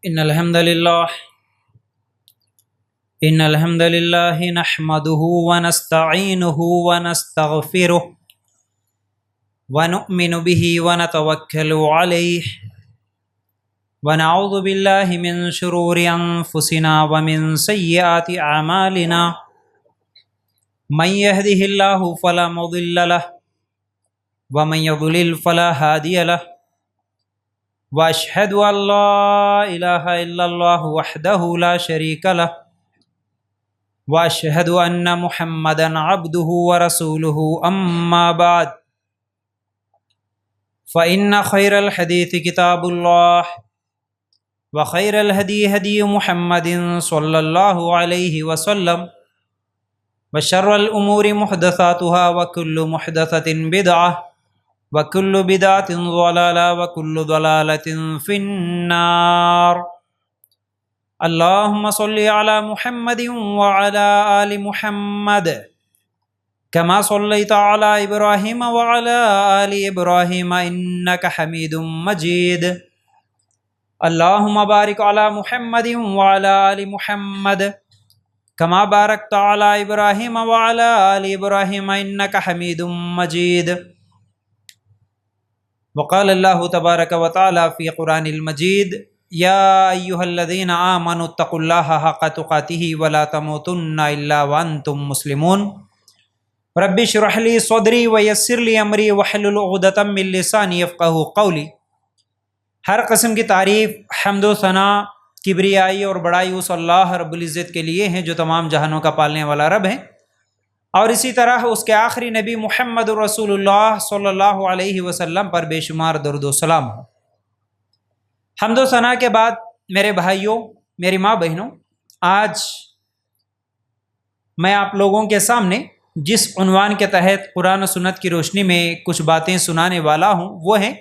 إن الحمد لله نحمده ونستعينه ونستغفره ونؤمن به ونتوكل عليه ونعوذ بالله من شرور أنفسنا ومن سيئات أعمالنا من يهده الله فلا مضل له ومن يضلل فلا هادي له واشهد ان لا اله الا الله وحده لا شريك له واشهد ان محمدا عبده ورسوله اما بعد فان خير الحديث كتاب الله وخير الهدي هدي محمد صلى الله عليه وسلم وشر الامور محدثاتها وكل محدثة بدعة وكل بدعة ضلالة وكل ضلالة في النار اللهم صل على محمد وعلى آل محمد كما صليت على إبراهيم وعلى آل إبراهيم إنك حميد مجيد اللهم بارك على محمد وعلى آل محمد كما باركت على إبراهيم وعلى آل إبراهيم إنك حميد مجيد وقال الله تبارك وتعالى في قرآن المجيد يا أيها الذين آمنوا اتقوا الله حق تقاته ولا تموتن إلا وأنتم مسلمون رب اشرح لي صدري ويسر لي أمري واحلل عقدة من لساني يفقهوا قولي۔ ہر قسم کی تعریف، حمد و ثنا، کبریائی اور بڑائی اس اللہ رب العزت کے لیے ہیں جو تمام جہانوں کا پالنے والا رب ہے، اور اسی طرح اس کے آخری نبی محمد رسول اللہ صلی اللہ علیہ وسلم پر بے شمار درود و سلام ہو۔ حمد و ثنا کے بعد میرے بھائیوں، میری ماں بہنوں، آج میں آپ لوگوں کے سامنے جس عنوان کے تحت قرآن و سنت کی روشنی میں کچھ باتیں سنانے والا ہوں وہ ہیں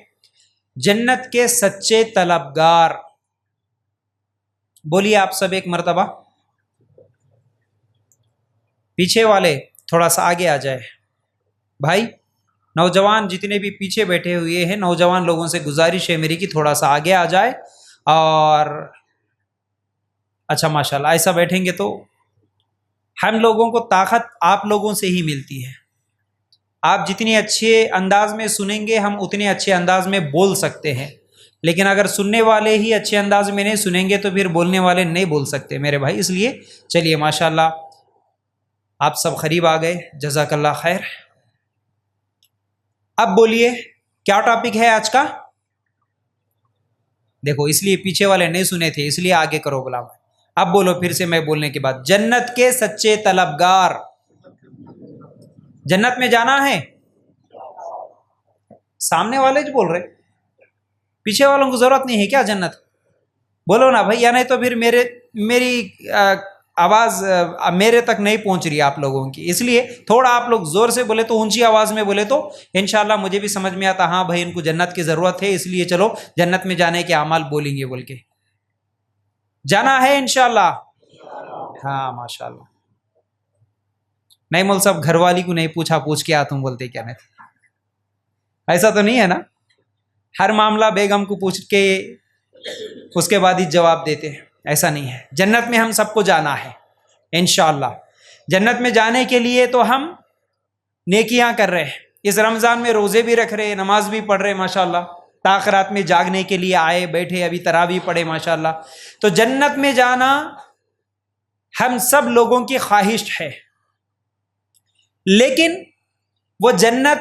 جنت کے سچے طلبگار۔ بولیے آپ سب ایک مرتبہ، پیچھے والے تھوڑا سا آگے آ جائے۔ بھائی نوجوان جتنے بھی پیچھے بیٹھے ہوئے ہیں، نوجوان لوگوں سے گزارش ہے میری کہ تھوڑا سا آگے آ جائے، اور اچھا ماشاءاللہ ایسا بیٹھیں گے تو ہم لوگوں کو طاقت آپ لوگوں سے ہی ملتی ہے۔ آپ جتنی اچھے انداز میں سنیں گے ہم اتنے اچھے انداز میں بول سکتے ہیں، لیکن اگر سننے والے ہی اچھے انداز میں نہیں سنیں گے تو پھر بولنے والے نہیں بول سکتے میرے بھائی۔ اس لیے چلیے ماشاءاللہ آپ سب قریب آ گئے، جزاک اللہ خیر۔ اب بولیے کیا ٹاپک ہے آج کا؟ دیکھو اس لیے پیچھے والے نہیں سنے تھے، اس لیے آگے کرو غلام۔ اب بولو پھر سے میں بولنے کے بعد، جنت کے سچے طلبگار۔ جنت میں جانا ہے؟ سامنے والے جو بول رہے، پیچھے والوں کو ضرورت نہیں ہے کیا جنت؟ بولو نا بھائی، یا نہیں تو پھر میری آواز میرے تک نہیں پہنچ رہی آپ لوگوں کی، اس لیے تھوڑا آپ لوگ زور سے بولے تو، اونچی آواز میں بولے تو انشاءاللہ مجھے بھی سمجھ میں آتا، ہاں بھائی ان کو جنت کی ضرورت ہے، اس لیے چلو جنت میں جانے کے اعمال بولیں گے بول کے۔ جانا ہے انشاءاللہ؟ ہاں ماشاءاللہ۔ نہیں مول صاحب گھر والی کو نہیں پوچھا، پوچھ کے تم بولتے کیا نہیں؟ ایسا تو نہیں ہے نا؟ ہر معاملہ بیگم کو پوچھ کے اس کے بعد ہی جواب دیتے ہیں، ایسا نہیں ہے۔ جنت میں ہم سب کو جانا ہے انشاءاللہ۔ جنت میں جانے کے لیے تو ہم نیکیاں کر رہے ہیں، اس رمضان میں روزے بھی رکھ رہے ہیں، نماز بھی پڑھ رہے ہیں ماشاءاللہ، تاخرات میں جاگنے کے لیے آئے بیٹھے، ابھی تراویح پڑھے ماشاءاللہ۔ تو جنت میں جانا ہم سب لوگوں کی خواہش ہے، لیکن وہ جنت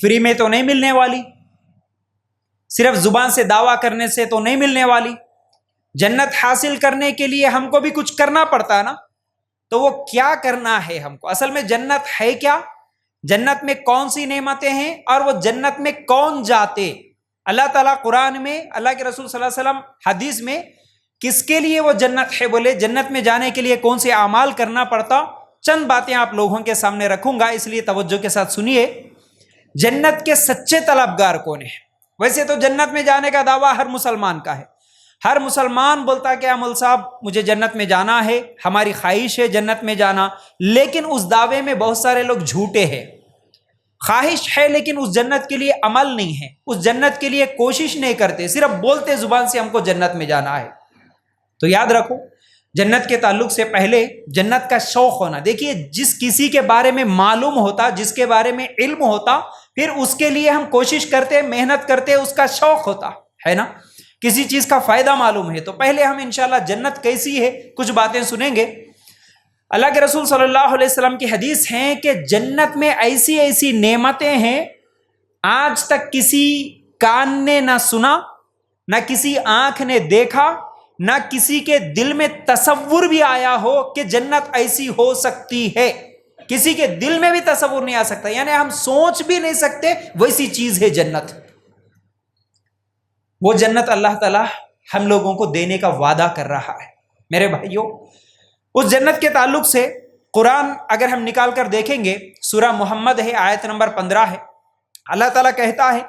فری میں تو نہیں ملنے والی، صرف زبان سے دعویٰ کرنے سے تو نہیں ملنے والی۔ جنت حاصل کرنے کے لیے ہم کو بھی کچھ کرنا پڑتا ہے نا، تو وہ کیا کرنا ہے ہم کو؟ اصل میں جنت ہے کیا، جنت میں کون سی نعمتیں ہیں، اور وہ جنت میں کون جاتے؟ اللہ تعالیٰ قرآن میں، اللہ کے رسول صلی اللہ علیہ وسلم حدیث میں کس کے لیے وہ جنت ہے بولے، جنت میں جانے کے لیے کون سے اعمال کرنا پڑتا، چند باتیں آپ لوگوں کے سامنے رکھوں گا، اس لیے توجہ کے ساتھ سنیے۔ جنت کے سچے طلبگار کون ہیں؟ ویسے تو جنت میں جانے کا دعویٰ ہر مسلمان کا ہے، ہر مسلمان بولتا ہے کہ مول صاحب مجھے جنت میں جانا ہے، ہماری خواہش ہے جنت میں جانا، لیکن اس دعوے میں بہت سارے لوگ جھوٹے ہیں، خواہش ہے لیکن اس جنت کے لیے عمل نہیں ہے، اس جنت کے لیے کوشش نہیں کرتے، صرف بولتے زبان سے ہم کو جنت میں جانا ہے۔ تو یاد رکھو، جنت کے تعلق سے پہلے جنت کا شوق ہونا۔ دیکھیے، جس کسی کے بارے میں معلوم ہوتا، جس کے بارے میں علم ہوتا، پھر اس کے لیے ہم کوشش کرتے، محنت کرتے، اس کا شوق ہوتا ہے نا۔ کسی چیز کا فائدہ معلوم ہے تو پہلے ہم انشاءاللہ جنت کیسی ہے کچھ باتیں سنیں گے۔ اللہ کے رسول صلی اللہ علیہ وسلم کی حدیث ہیں کہ جنت میں ایسی ایسی نعمتیں ہیں آج تک کسی کان نے نہ سنا، نہ کسی آنکھ نے دیکھا، نہ کسی کے دل میں تصور بھی آیا ہو کہ جنت ایسی ہو سکتی ہے۔ کسی کے دل میں بھی تصور نہیں آ سکتا، یعنی ہم سوچ بھی نہیں سکتے ویسی چیز ہے جنت۔ وہ جنت اللہ تعالیٰ ہم لوگوں کو دینے کا وعدہ کر رہا ہے۔ میرے بھائیوں، اس جنت کے تعلق سے قرآن اگر ہم نکال کر دیکھیں گے، سورہ محمد ہے، آیت نمبر 15 ہے۔ اللہ تعالیٰ کہتا ہے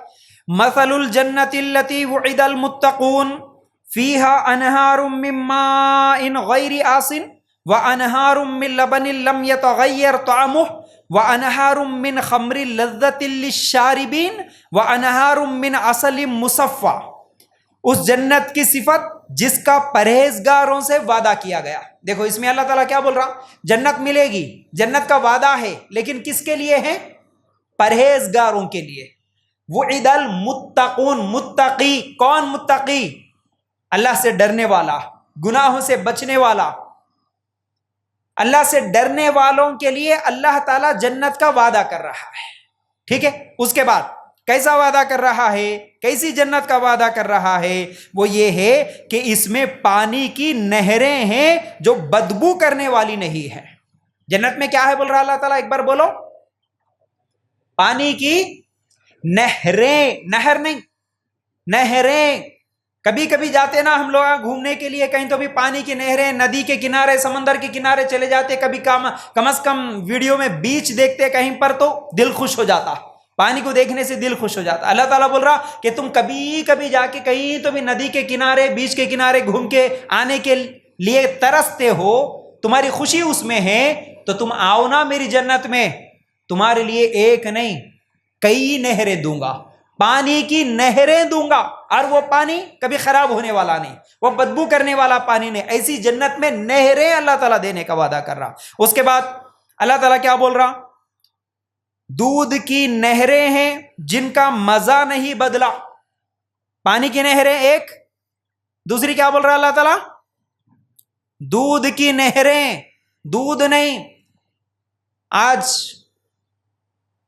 مثل الجنت التي وعد المتقون فيها انہار من ماء غیر آسن وانہار من لبن لم يتغیر طعمه وانہار من خمر لذة للشاربین وانہار من عسل مصفى۔ اس جنت کی صفت جس کا پرہیزگاروں سے وعدہ کیا گیا۔ دیکھو اس میں اللہ تعالیٰ کیا بول رہا؟ جنت ملے گی، جنت کا وعدہ ہے، لیکن کس کے لیے ہے؟ پرہیزگاروں کے لیے۔ وعد المتقون، متقی کون؟ متقی اللہ سے ڈرنے والا، گناہوں سے بچنے والا۔ اللہ سے ڈرنے والوں کے لیے اللہ تعالیٰ جنت کا وعدہ کر رہا ہے، ٹھیک ہے؟ اس کے بعد کیسا وعدہ کر رہا ہے؟ کیسی جنت کا وعدہ کر رہا ہے؟ وہ یہ ہے کہ اس میں پانی کی نہریں ہیں جو بدبو کرنے والی نہیں ہیں۔ جنت میں کیا ہے بول رہا اللہ تعالیٰ؟ ایک بار بولو۔ پانی کی نہریں، نہر نہیں، نہریں۔ کبھی کبھی جاتے نا ہم لوگ گھومنے کے لیے کہیں تو بھی پانی کی نہریں، ندی کے کنارے، سمندر کے کنارے چلے جاتے، کبھی کم از کم ویڈیو میں بیچ دیکھتے کہیں پر تو دل خوش ہو جاتا، پانی کو دیکھنے سے دل خوش ہو جاتا۔ اللہ تعالیٰ بول رہا کہ تم کبھی کبھی جا کے کہیں تو بھی ندی کے کنارے، بیچ کے کنارے گھوم کے آنے کے لیے ترستے ہو، تمہاری خوشی اس میں ہے، تو تم آؤ نا میری جنت میں، تمہارے لیے ایک نہیں کئی نہریں دوں گا، پانی کی نہریں دوں گا، اور وہ پانی کبھی خراب ہونے والا نہیں، وہ بدبو کرنے والا پانی نہیں۔ ایسی جنت میں نہریں اللہ تعالیٰ دینے کا وعدہ کر رہا۔ اس کے بعد اللہ تعالیٰ کیا بول رہا؟ دودھ کی نہریں ہیں جن کا مزہ نہیں بدلا۔ پانی کی نہریں ایک، دوسری کیا بول رہا اللہ تعالیٰ؟ دودھ کی نہریں، دودھ نہیں۔ آج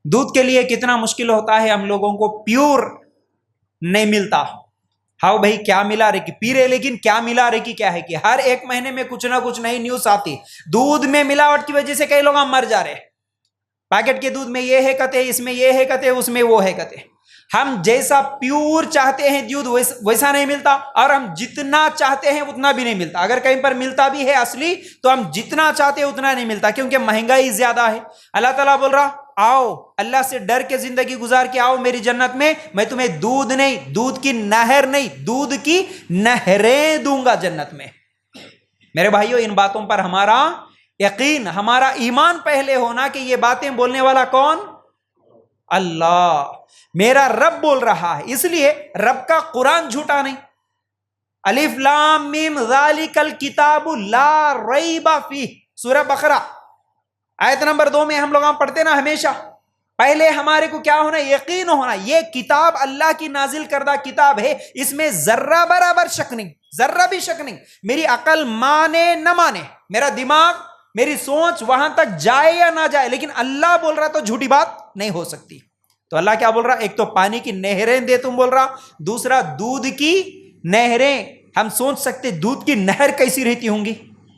دودھ کے لیے کتنا مشکل ہوتا ہے، ہم لوگوں کو پیور نہیں ملتا۔ ہاں بھائی کیا ملا رہے کی پی رہے، لیکن کیا ملا رہے کی کیا ہے کہ ہر ایک مہینے میں کچھ نہ کچھ نئی نیوز آتی، دودھ میں ملاوٹ کی وجہ سے کئی لوگ مر جا رہے، پیکٹ کے دودھ میں یہ ہے کہتے، اس میں یہ ہے کہتے، اس میں وہ ہے کہتے۔ ہم جیسا پیور چاہتے ہیں دودھ ویسا نہیں ملتا، اور ہم جتنا چاہتے ہیں اتنا بھی نہیں ملتا۔ اگر کہیں پر ملتا بھی ہے اصلی تو ہم جتنا چاہتے ہیں اتنا نہیں ملتا، کیونکہ مہنگائی زیادہ ہے۔ اللہ تعالیٰ بول رہا آؤ اللہ سے ڈر کے زندگی گزار کے آؤ میری جنت میں تمہیں دودھ نہیں، دودھ کی نہر نہیں، دودھ کی نہریں دوں گا جنت میں۔ میرے بھائیو، ان باتوں پر ہمارا یقین، ہمارا ایمان پہلے ہونا کہ یہ باتیں بولنے والا کون؟ اللہ، میرا رب بول رہا ہے، اس لیے رب کا قرآن جھوٹا نہیں۔ الف لام میم ذالک الکتاب لا ریب فیہ، سورہ بقرہ آیت نمبر 2 میں ہم لوگ پڑھتے نا ہمیشہ۔ پہلے ہمارے کو کیا ہونا؟ یقین ہونا، یہ کتاب اللہ کی نازل کردہ کتاب ہے، اس میں ذرہ برابر شک نہیں، ذرہ بھی شک نہیں۔ میری عقل مانے نہ مانے، میرا دماغ، میری سوچ وہاں تک جائے یا نہ جائے، لیکن اللہ بول رہا تو جھوٹی بات نہیں ہو سکتی۔ تو اللہ کیا بول رہا؟ ایک تو پانی کی نہریں دے تم بول رہا، دوسرا دودھ کی نہریں۔ ہم سوچ سکتے دودھ کی نہر کیسی رہتی ہوں گی؟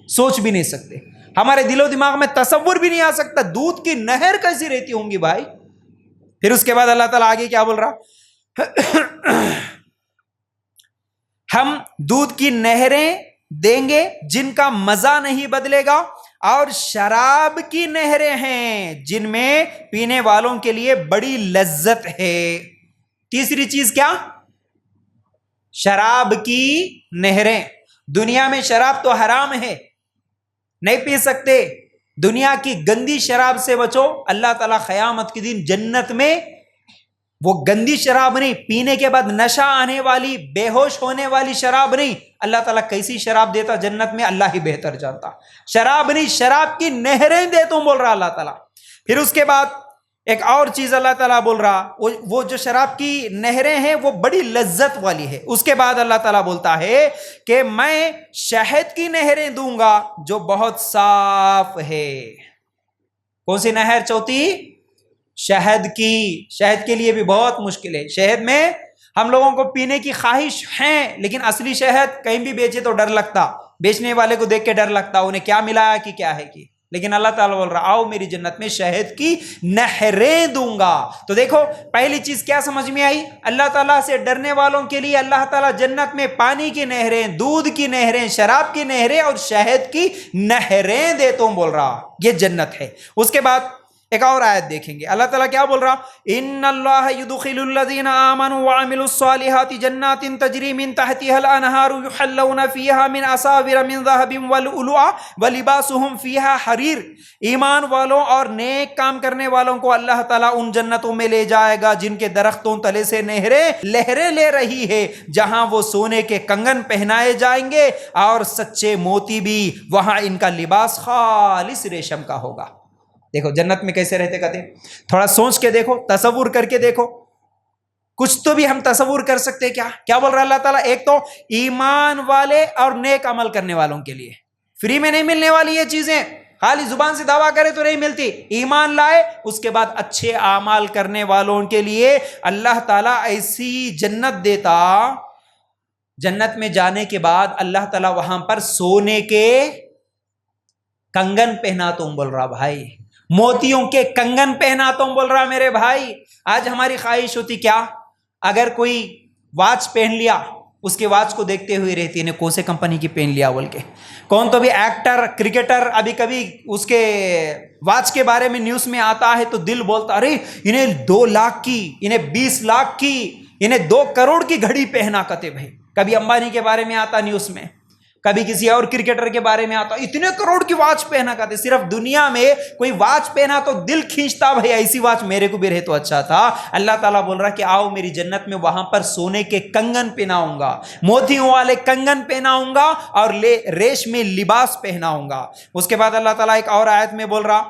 سوچ بھی نہیں سکتے، ہمارے دل و دماغ میں تصور بھی نہیں آ سکتا دودھ کی نہر کیسی رہتی ہوں گی بھائی۔ پھر اس کے بعد اللہ تعالیٰ آگے کیا بول رہا؟ ہم دودھ کی نہریں دیں گے جن کا مزہ نہیں بدلے گا، اور شراب کی نہریں ہیں جن میں پینے والوں کے لیے بڑی لذت ہے۔ تیسری چیز کیا؟ شراب کی نہریں۔ دنیا میں شراب تو حرام ہے، نہیں پی سکتے، دنیا کی گندی شراب سے بچو، اللہ تعالیٰ قیامت کے دن جنت میں وہ گندی شراب نہیں، پینے کے بعد نشہ آنے والی، بے ہوش ہونے والی شراب نہیں، اللہ تعالیٰ کیسی شراب دیتا جنت میں اللہ ہی بہتر جانتا. شراب نہیں، شراب کی نہریں دے تم، بول رہا اللہ تعالیٰ. پھر اس کے بعد ایک اور چیز اللہ تعالیٰ بول رہا، وہ جو شراب کی نہریں ہیں وہ بڑی لذت والی ہے. اس کے بعد اللہ تعالیٰ بولتا ہے کہ میں شہد کی نہریں دوں گا جو بہت صاف ہے. کون سی نہر؟ چوتھی شہد کی. شہد کے لیے بھی بہت مشکل ہے. شہد میں ہم لوگوں کو پینے کی خواہش ہیں، لیکن اصلی شہد کہیں بھی بیچے تو ڈر لگتا، بیچنے والے کو دیکھ کے ڈر لگتا انہیں کیا ملایا کہ کیا ہے کہ. لیکن اللہ تعالیٰ بول رہا آؤ میری جنت میں شہد کی نہریں دوں گا. تو دیکھو پہلی چیز کیا سمجھ میں آئی؟ اللہ تعالیٰ سے ڈرنے والوں کے لیے اللہ تعالیٰ جنت میں پانی کی نہریں، دودھ کی نہریں، شراب کی نہریں اور شہد کی نہریں دے تم، بول رہا یہ جنت ہے. اس کے بعد ایک اور آیت دیکھیں گے اللہ تعالیٰ کیا بول رہا، ان اللہ يدخل الذين آمنوا وعملوا الصالحات جنات تجری من تحتها الانہار يحلون فيها من اساور من ذهب ولؤلؤا ولباسهم فيها حریر. ایمان والوں اور نیک کام کرنے والوں کو اللہ تعالیٰ ان جنتوں میں لے جائے گا جن کے درختوں تلے سے نہریں لہریں لے رہی ہے، جہاں وہ سونے کے کنگن پہنائے جائیں گے اور سچے موتی بھی. وہاں ان کا لباس خالص ریشم کا ہوگا. دیکھو جنت میں کیسے رہتے کہتے ہیں، تھوڑا سوچ کے دیکھو، تصور کر کے دیکھو، کچھ تو بھی ہم تصور کر سکتے. کیا بول رہا اللہ تعالیٰ؟ ایک تو ایمان والے اور نیک عمل کرنے والوں کے لیے فری میں نہیں ملنے والی یہ چیزیں، خالی زبان سے دعویٰ کرے تو نہیں ملتی. ایمان لائے اس کے بعد اچھے اعمال کرنے والوں کے لیے اللہ تعالیٰ ایسی جنت دیتا. جنت میں جانے کے بعد اللہ تعالیٰ وہاں پر سونے کے کنگن پہنا تم، بول رہا بھائی، موتیوں کے کنگن پہنا تم، بول رہا میرے بھائی. آج ہماری خواہش ہوتی کیا، اگر کوئی واچ پہن لیا اس کے واچ کو دیکھتے ہوئے رہتی ہے کون سے کمپنی کی پہن لیا بول کے. کون تو بھی ایکٹر کرکٹر ابھی کبھی اس کے واچ کے بارے میں نیوز میں آتا ہے تو دل بولتا ارے انہیں 2 لاکھ کی، انہیں 20 لاکھ کی، انہیں 2 کروڑ کی گھڑی پہنا کرتے. بھائی کبھی امبانی کے بارے میں آتا نیوز میں، کبھی کسی اور کرکٹر کے بارے میں آتا اتنے کروڑ کی واچ پہنا کرتے. صرف دنیا میں کوئی واچ پہنا تو دل کھینچتا بھائی ایسی واچ میرے کو بھی رہے تو اچھا تھا. اللہ تعالیٰ بول رہا کہ آؤ میری جنت میں، وہاں پر سونے کے کنگن پہناؤں گا، موتیوں والے کنگن پہناؤں گا اور ریشمی لباس پہناؤں گا. اس کے بعد اللہ تعالیٰ ایک اور آیت میں بول رہا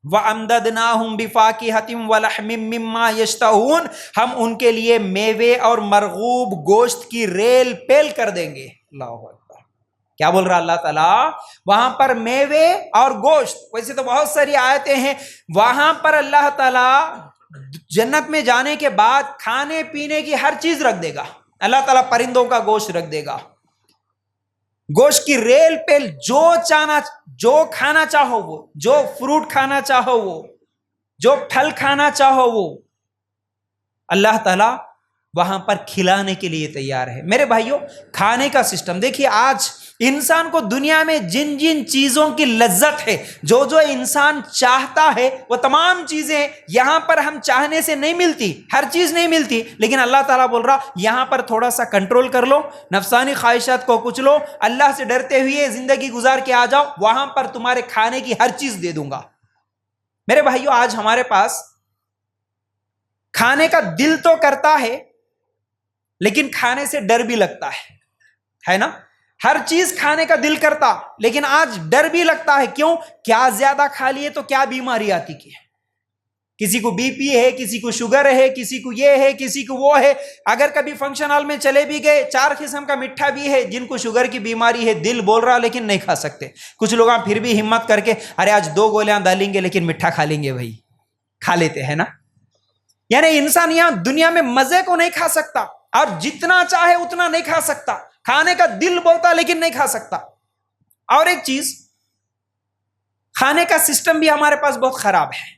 وَأَمْدَدْنَاهُمْ بِفَاكِهَةٍ وَلَحْمٍ مِّمَّا يَشْتَهُونَ، ہم ان کے لیے میوے اور مرغوب گوشت کی ریل پیل کر دیں گے. اللہ اکبر. کیا بول رہا اللہ تعالیٰ؟ وہاں پر میوے اور گوشت. ویسے تو بہت ساری آیتیں ہیں، وہاں پر اللہ تعالیٰ جنت میں جانے کے بعد کھانے پینے کی ہر چیز رکھ دے گا. اللہ تعالیٰ پرندوں کا گوشت رکھ دے گا، گوشت کی ریل پیل، جو کھانا چاہو وہ، جو فروٹ کھانا چاہو وہ، جو پھل کھانا چاہو وہ اللہ تعالیٰ وہاں پر کھلانے کے لیے تیار ہے. میرے بھائیوں کھانے کا سسٹم دیکھیے، آج انسان کو دنیا میں جن جن چیزوں کی لذت ہے، جو انسان چاہتا ہے وہ تمام چیزیں یہاں پر ہم چاہنے سے نہیں ملتی، ہر چیز نہیں ملتی. لیکن اللہ تعالیٰ بول رہا یہاں پر تھوڑا سا کنٹرول کر لو، نفسانی خواہشات کو کچھ لو، اللہ سے ڈرتے ہوئے زندگی گزار کے آ جاؤ، وہاں پر تمہارے کھانے کی ہر چیز دے دوں گا. میرے بھائیوں آج ہمارے پاس کھانے کا دل تو کرتا ہے لیکن کھانے سے ڈر بھی لگتا ہے نا. ہر چیز کھانے کا دل کرتا لیکن آج ڈر بھی لگتا ہے. کیوں؟ کیا زیادہ کھا لیے تو کیا بیماری آتی کی ہے. کسی کو بی پی ہے، کسی کو شوگر ہے، کسی کو یہ ہے، کسی کو وہ ہے. اگر کبھی فنکشن ہال میں چلے بھی گئے 4 قسم کا مٹھا بھی ہے. جن کو شوگر کی بیماری ہے دل بول رہا لیکن نہیں کھا سکتے. کچھ لوگ پھر بھی ہمت کر کے ارے آج 2 گولیاں ڈالیں گے لیکن مٹھا کھا لیں گے، بھائی کھا لیتے ہیں نا. یعنی انسان یہاں دنیا میں مزے کو نہیں کھا سکتا اور جتنا چاہے اتنا نہیں کھا سکتا. کھانے کا دل بولتا لیکن نہیں کھا سکتا. اور ایک چیز، کھانے کا سسٹم بھی ہمارے پاس بہت خراب ہے.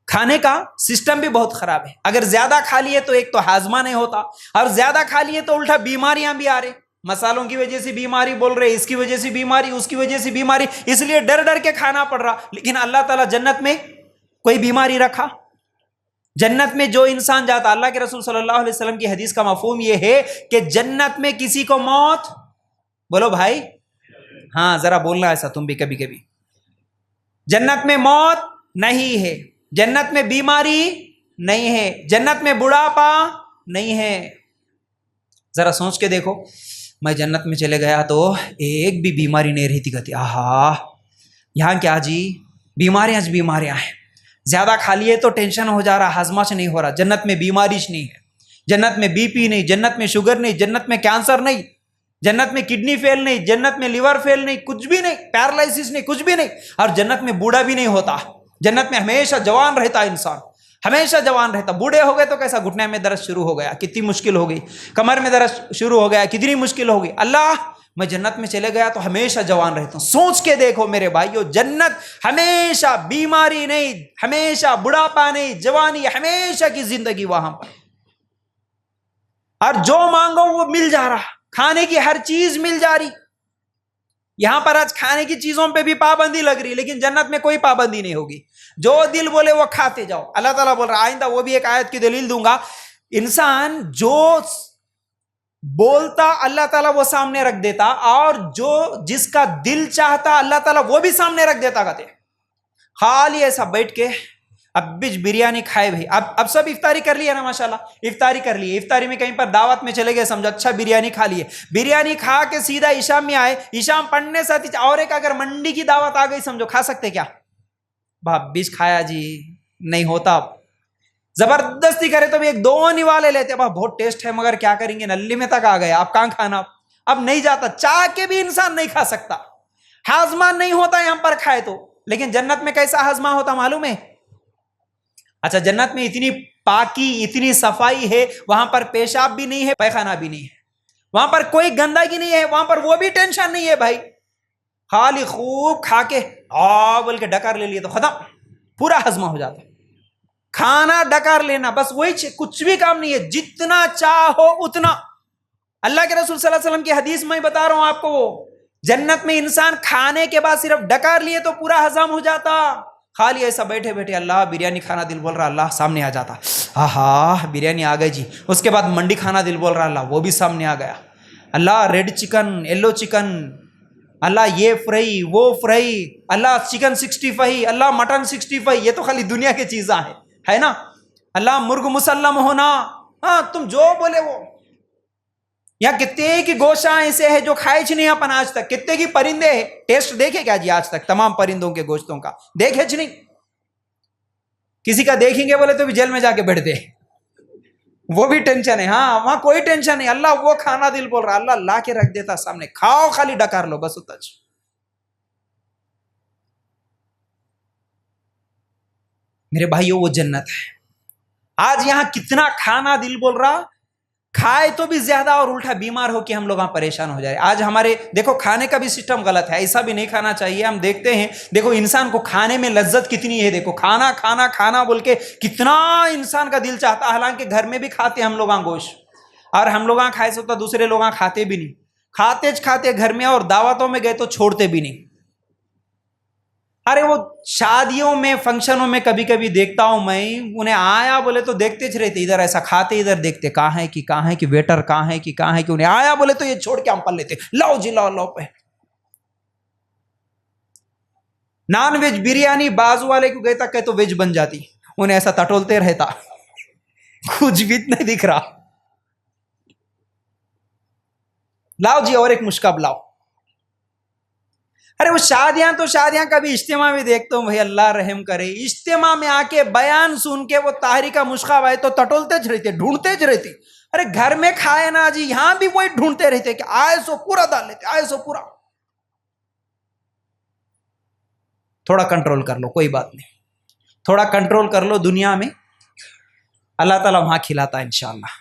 کھانے کا سسٹم بھی بہت خراب ہے. اگر زیادہ کھا لیے تو ایک تو ہاضمہ نہیں ہوتا، اور زیادہ کھا لیے تو الٹا بیماریاں بھی آ رہے. مسالوں کی وجہ سے بیماری بول رہے، اس کی وجہ سے بیماری، اس کی وجہ سے بیماری، اس لیے ڈر ڈر کے کھانا پڑ رہا. لیکن اللہ تعالیٰ جنت میں کوئی بیماری رکھا؟ جنت میں جو انسان جاتا، اللہ کے رسول صلی اللہ علیہ وسلم کی حدیث کا مفہوم یہ ہے کہ جنت میں کسی کو موت، بولو بھائی، ہاں ذرا بولنا ایسا تم بھی کبھی کبھی. جنت میں موت نہیں ہے, جنت میں بیماری نہیں ہے, جنت میں بڑھاپا نہیں ہے. ذرا سوچ کے دیکھو, میں جنت میں چلے گیا تو ایک بھی بیماری نہیں رہتی. کہتی آہا یہاں کیا جی بیماریاں بیماریاں ہیں, زیادہ کھا لیے تو ٹینشن ہو جا رہا, ہضمہ سے نہیں ہو رہا. جنت میں بیماری نہیں ہے, جنت میں بی پی نہیں, جنت میں شوگر نہیں, جنت میں کینسر نہیں, جنت میں کڈنی فیل نہیں, جنت میں لیور فیل نہیں, کچھ بھی نہیں, پیرالائسس نہیں, کچھ بھی نہیں. اور جنت میں بوڑھا بھی نہیں ہوتا, جنت میں ہمیشہ جوان رہتا انسان, ہمیشہ جوان رہتا. بوڑھے ہو گئے تو کیسا گھٹنے میں درد شروع ہو گیا, کتنی مشکل ہو گئی, کمر میں درد شروع ہو گیا, کتنی مشکل ہو گئی. اللہ میں جنت میں چلے گیا تو ہمیشہ جوان رہتا ہوں. سوچ کے دیکھو میرے بھائیو, جنت ہمیشہ بیماری نہیں, ہمیشہ بڑھاپا نہیں, جوانی, ہمیشہ کی زندگی وہاں پر. اور جو مانگو وہ مل جا رہا, کھانے کی ہر چیز مل جا رہی. یہاں پر آج کھانے کی چیزوں پہ بھی پابندی لگ رہی, لیکن جنت میں کوئی پابندی نہیں ہوگی. جو دل بولے وہ کھاتے جاؤ. اللہ تعالیٰ بول رہا, آئندہ وہ بھی ایک آیت کی دلیل دوں گا, انسان جو بولتا اللہ تعالیٰ وہ سامنے رکھ دیتا, اور جو جس کا دل چاہتا اللہ تعالیٰ وہ بھی سامنے رکھ دیتا. کہتے خالی ایسا بیٹھ کے اب بھی بریانی کھائے بھائی, اب سب افطاری کر لی ہے نا, ماشاءاللہ افطاری کر لی. افطاری میں کہیں پر دعوت میں چلے گئے, سمجھو اچھا بریانی کھا لیے, بریانی کھا کے سیدھا عشاء میں آئے, عشاء پڑھنے ساتھ اور ایک اگر منڈی کی دعوت آ گئی, سمجھو کھا سکتے کیا؟ بھاب بیچ کھایا جی نہیں ہوتا. زبردستی کرے تو بھی ایک دو نوالے لیتے, بہت ٹیسٹ ہے مگر کیا کریں گے, نلی میں تک آ گئے, آپ کہاں کھانا, اب نہیں جاتا. چاہ کے بھی انسان نہیں کھا سکتا, ہاضمہ نہیں ہوتا یہاں پر کھائے تو. لیکن جنت میں کیسا ہاضمہ ہوتا معلوم ہے؟ اچھا جنت میں اتنی پاکی, اتنی صفائی ہے, وہاں پر پیشاب بھی نہیں ہے, پیخانہ بھی نہیں ہے, وہاں پر کوئی گندگی نہیں ہے, وہاں پر وہ بھی ٹینشن نہیں ہے بھائی. خالی خوب کھا کے بول کے ڈکر لے لیے تو ختم, پورا ہضمہ ہو جاتا. کھانا ڈکر لینا بس وہی, کچھ بھی کام نہیں ہے, جتنا چاہو اتنا. اللہ کے رسول صلی اللہ علیہ وسلم کی حدیث میں بتا رہا ہوں آپ کو, جنت میں انسان کھانے کے بعد صرف ڈکر لیے تو پورا ہضم ہو جاتا. خالی ایسا بیٹھے بیٹھے اللہ بریانی کھانا دل بول رہا, اللہ سامنے آ جاتا, آہا بریانی آ گئی جی. اس کے بعد منڈی کھانا دل بول رہا, اللہ وہ بھی سامنے آ گیا. اللہ ریڈ چکن, یلو چکن, اللہ یہ فرائی وہ فرائی, اللہ چکن 65, اللہ مٹن 65, یہ تو خالی دنیا کی چیزیں ہیں, ہے نا. اللہ مرغ مسلم ہونا, ہاں تم جو بولے وہ. یہاں کتنے کی گوشت ایسے ہے جو کھائے چھ نہیں اپن آج تک, کتنے کی پرندے ہیں, ٹیسٹ دیکھے کیا جی آج تک تمام پرندوں کے گوشتوں کا دیکھے چھ نہیں. کسی کا دیکھیں گے بولے تو بھی جیل میں جا کے بیٹھ دے, وہ بھی ٹینشن ہے. ہاں وہاں کوئی ٹینشن نہیں, اللہ وہ کھانا دل بول رہا, اللہ لا کے رکھ دیتا سامنے, کھاؤ خالی ڈکار لو بس اتنا. میرے بھائیو وہ جنت ہے. آج یہاں کتنا کھانا دل بول رہا, کھائے تو بھی زیادہ اور الٹا بیمار ہو کے ہم لوگ پریشان ہو جائے. آج ہمارے دیکھو کھانے کا بھی سسٹم غلط ہے, ایسا بھی نہیں کھانا چاہیے. ہم دیکھتے ہیں دیکھو انسان کو کھانے میں لذت کتنی ہے, دیکھو کھانا کھانا کھانا بول کے کتنا انسان کا دل چاہتا, حالانکہ گھر میں بھی کھاتے ہم لوگ گوشت, اور ہم لوگ کھائے سکتا دوسرے لوگ کھاتے بھی نہیں, کھاتے گھر میں, اور دعوتوں میں گئے تو چھوڑتے بھی نہیں. ارے وہ شادیوں میں فنکشنوں میں کبھی کبھی دیکھتا ہوں میں, انہیں آیا بولے تو دیکھتے چھ رہتے, ادھر ایسا کھاتے ادھر دیکھتے, کہاں ہے کہ ویٹر کہاں ہے کہ انہیں آیا بولے تو یہ چھوڑ کے ہم پل لیتے, لاؤ جی لاؤ پہ. نان ویج بریانی بازو والے کو گئے تک کہ تو ویج بن جاتی, انہیں ایسا ٹٹولتے رہتا, کچھ بھی نہیں دکھ رہا, لاؤ جی اور ایک مشکب لاؤ. ارے وہ شادیاں کبھی اجتماع میں دیکھتا ہوں, بھائی اللہ رحم کرے, اجتماع میں آ کے بیان سن کے وہ طاہری کا مشکب آئے تو ٹٹولتے چھ رہتے, ڈھونڈتے چھ رہتے. ارے گھر میں کھائے نا جی, یہاں بھی وہی ڈھونڈتے رہتے کہ آئے سو پورا ڈال لیتے, آئے سو پورا. تھوڑا کنٹرول کر لو, کوئی بات نہیں, تھوڑا کنٹرول کر لو. دنیا میں اللہ تعالیٰ وہاں کھلاتا ہے انشاءاللہ.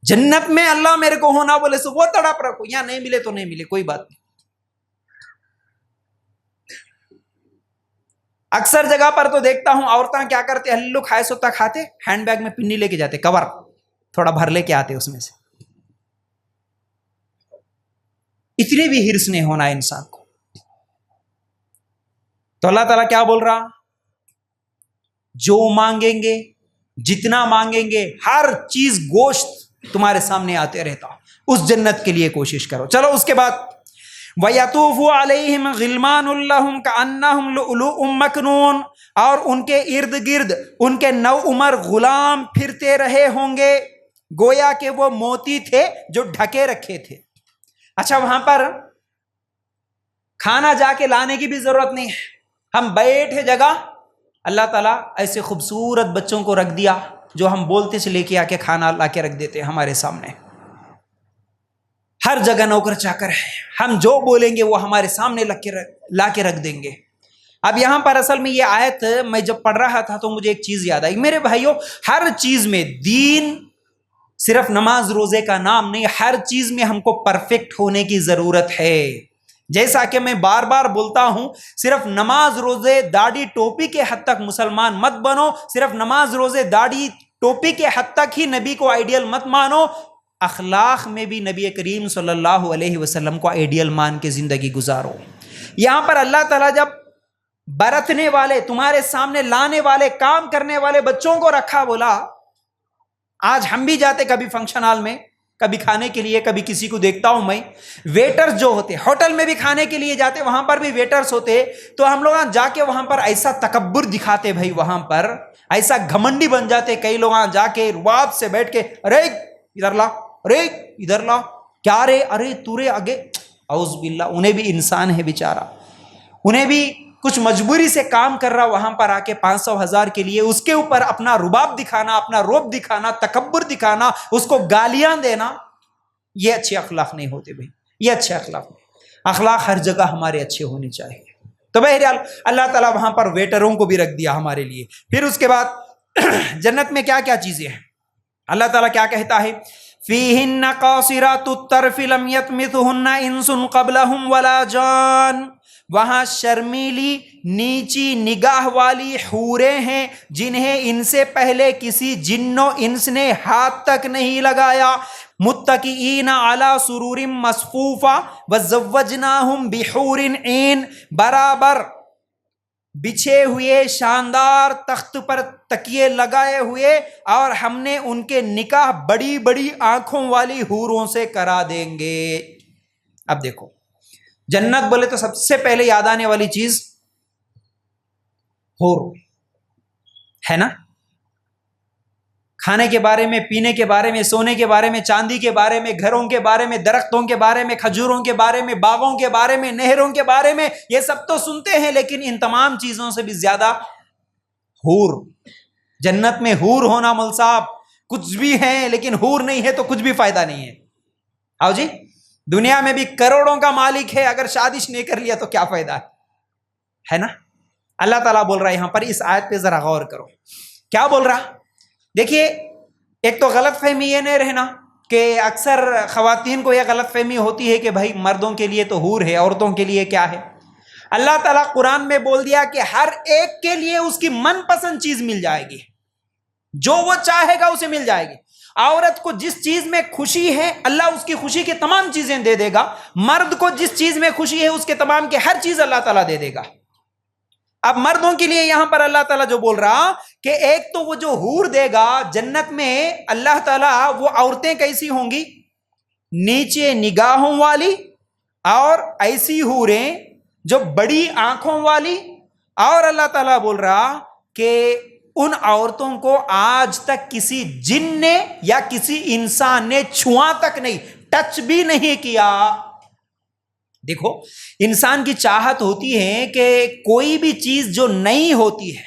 جنت میں اللہ میرے کو ہونا بولے سو وہ تڑپ رکھو, یہاں نہیں ملے تو نہیں ملے, کوئی بات نہیں. اکثر جگہ پر تو دیکھتا ہوں عورتیں کیا کرتے, ہلو کھائے سوتا کھاتے, ہینڈ بیگ میں پنی لے کے جاتے, کور تھوڑا بھر لے کے آتے اس میں سے. اتنے بھی ہرس نہیں ہونا انسان کو. تو اللہ تعالیٰ کیا بول رہا, جو مانگیں گے, جتنا مانگیں گے, ہر چیز گوشت تمہارے سامنے آتے رہتا. اس جنت کے لیے کوشش کرو. چلو اس کے بعد وَيَطُوفُ عَلَيْهِمْ غِلْمَانٌ لَّهُمْ كَأَنَّهُمْ لُؤْلُؤٌ مَّكْنُونٌ، اور ان کے ارد گرد ان کے نو عمر غلام پھرتے رہے ہوں گے گویا کہ وہ موتی تھے جو ڈھکے رکھے تھے۔ اچھا، وہاں پر کھانا جا کے لانے کی بھی ضرورت نہیں ہے، ہم بیٹھے جگہ اللہ تعالیٰ ایسے خوبصورت بچوں کو رکھ دیا جو ہم بولتے سے لے کے آ کے کھانا لا کے رکھ دیتے ہیں ہمارے سامنے۔ ہر جگہ نوکر چاکر ہے، ہم جو بولیں گے وہ ہمارے سامنے لا کے رکھ دیں گے۔ اب یہاں پر اصل میں یہ آیت میں جب پڑھ رہا تھا تو مجھے ایک چیز یاد آئی، میرے بھائیوں، ہر چیز میں دین صرف نماز روزے کا نام نہیں، ہر چیز میں ہم کو پرفیکٹ ہونے کی ضرورت ہے۔ جیسا کہ میں بار بار بولتا ہوں، صرف نماز روزے داڑھی ٹوپی کے حد تک مسلمان مت بنو، صرف نماز روزے داڑھی ٹوپی کے حد تک ہی نبی کو آئیڈیل مت مانو، اخلاق میں بھی نبی کریم صلی اللہ علیہ وسلم کو آئیڈیل مان کے زندگی گزارو۔ یہاں پر اللہ تعالیٰ جب برتنے والے، تمہارے سامنے لانے والے، کام کرنے والے بچوں کو رکھا، بولا آج ہم بھی جاتے کبھی فنکشن ہال میں، کبھی کھانے کے لیے، کبھی کسی کو دیکھتا ہوں میں، ویٹرز جو ہوتے ہوٹل میں بھی کھانے کے لیے جاتے، وہاں پر بھی ویٹرز ہوتے، تو ہم لوگ جا کے وہاں پر ایسا تکبر دکھاتے، بھائی وہاں پر ایسا گھمنڈی بن جاتے، کئی لوگ جا کے رباب سے بیٹھ کے، ارے ادھر لا، ارے ادھر لا، کیا رے، ارے تو رے آگے، اعوذ باللہ۔ انہیں بھی انسان ہے بیچارہ، انہیں بھی کچھ مجبوری سے کام کر رہا، وہاں پر آ کے 500 1000 کے لیے اس کے اوپر اپنا رباب دکھانا، اپنا روب دکھانا، تکبر دکھانا، اس کو گالیاں دینا، یہ اچھے اخلاق نہیں ہوتے بھائی، یہ اچھے اخلاق نہیں۔ اخلاق ہر جگہ ہمارے اچھے ہونے چاہیے۔ تو بہرحال اللہ تعالیٰ وہاں پر ویٹروں کو بھی رکھ دیا ہمارے لیے۔ پھر اس کے بعد جنت میں کیا کیا چیزیں ہیں، اللہ تعالیٰ کیا کہتا ہے، فیہن قاصرات الطرف لم یطمثہن انس قبلہم ولا جان، وہاں شرمیلی نیچی نگاہ والی حوریں ہیں جنہیں ان سے پہلے کسی جن و انس نے ہاتھ تک نہیں لگایا، متکئین علی سرور مصفوفہ وزوجناہم بحور عین، برابر بچھے ہوئے شاندار تخت پر تکیے لگائے ہوئے، اور ہم نے ان کے نکاح بڑی بڑی آنکھوں والی حوروں سے کرا دیں گے۔ اب دیکھو، جنت بولے تو سب سے پہلے یاد آنے والی چیز حور ہے نا، کھانے کے بارے میں، پینے کے بارے میں، سونے کے بارے میں، چاندی کے بارے میں، گھروں کے بارے میں، درختوں کے بارے میں، کھجوروں کے بارے میں، باغوں کے بارے میں، نہروں کے بارے میں، یہ سب تو سنتے ہیں، لیکن ان تمام چیزوں سے بھی زیادہ حور، جنت میں حور ہونا، مول صاحب کچھ بھی ہیں لیکن حور نہیں ہے تو کچھ بھی فائدہ نہیں ہے۔ آؤ جی، دنیا میں بھی کروڑوں کا مالک ہے، اگر شادیش نہیں کر لیا تو کیا فائدہ ہے نا۔ اللہ تعالیٰ بول رہا ہے یہاں پر، اس آیت پہ ذرا غور کرو، کیا بول رہا؟ دیکھیے، ایک تو غلط فہمی یہ نہیں رہنا کہ اکثر خواتین کو یہ غلط فہمی ہوتی ہے کہ بھائی مردوں کے لیے تو حور ہے، عورتوں کے لیے کیا ہے۔ اللہ تعالیٰ قرآن میں بول دیا کہ ہر ایک کے لیے اس کی من پسند چیز مل جائے گی، جو وہ چاہے گا اسے مل جائے گی۔ عورت کو جس چیز میں خوشی ہے اللہ اس کی خوشی کی تمام چیزیں دے دے گا، مرد کو جس چیز میں خوشی ہے اس کے تمام کی ہر چیز اللہ تعالیٰ دے دے گا۔ اب مردوں کے لیے یہاں پر اللہ تعالیٰ جو بول رہا کہ ایک تو وہ جو حور دے گا جنت میں، اللہ تعالیٰ وہ عورتیں کیسی ہوں گی، نیچے نگاہوں والی، اور ایسی حوریں جو بڑی آنکھوں والی، اور اللہ تعالیٰ بول رہا کہ ان عورتوں کو آج تک کسی جن نے یا کسی انسان نے چھوا تک نہیں، ٹچ بھی نہیں کیا۔ دیکھو، انسان کی چاہت ہوتی ہے کہ کوئی بھی چیز جو نئی ہوتی ہے،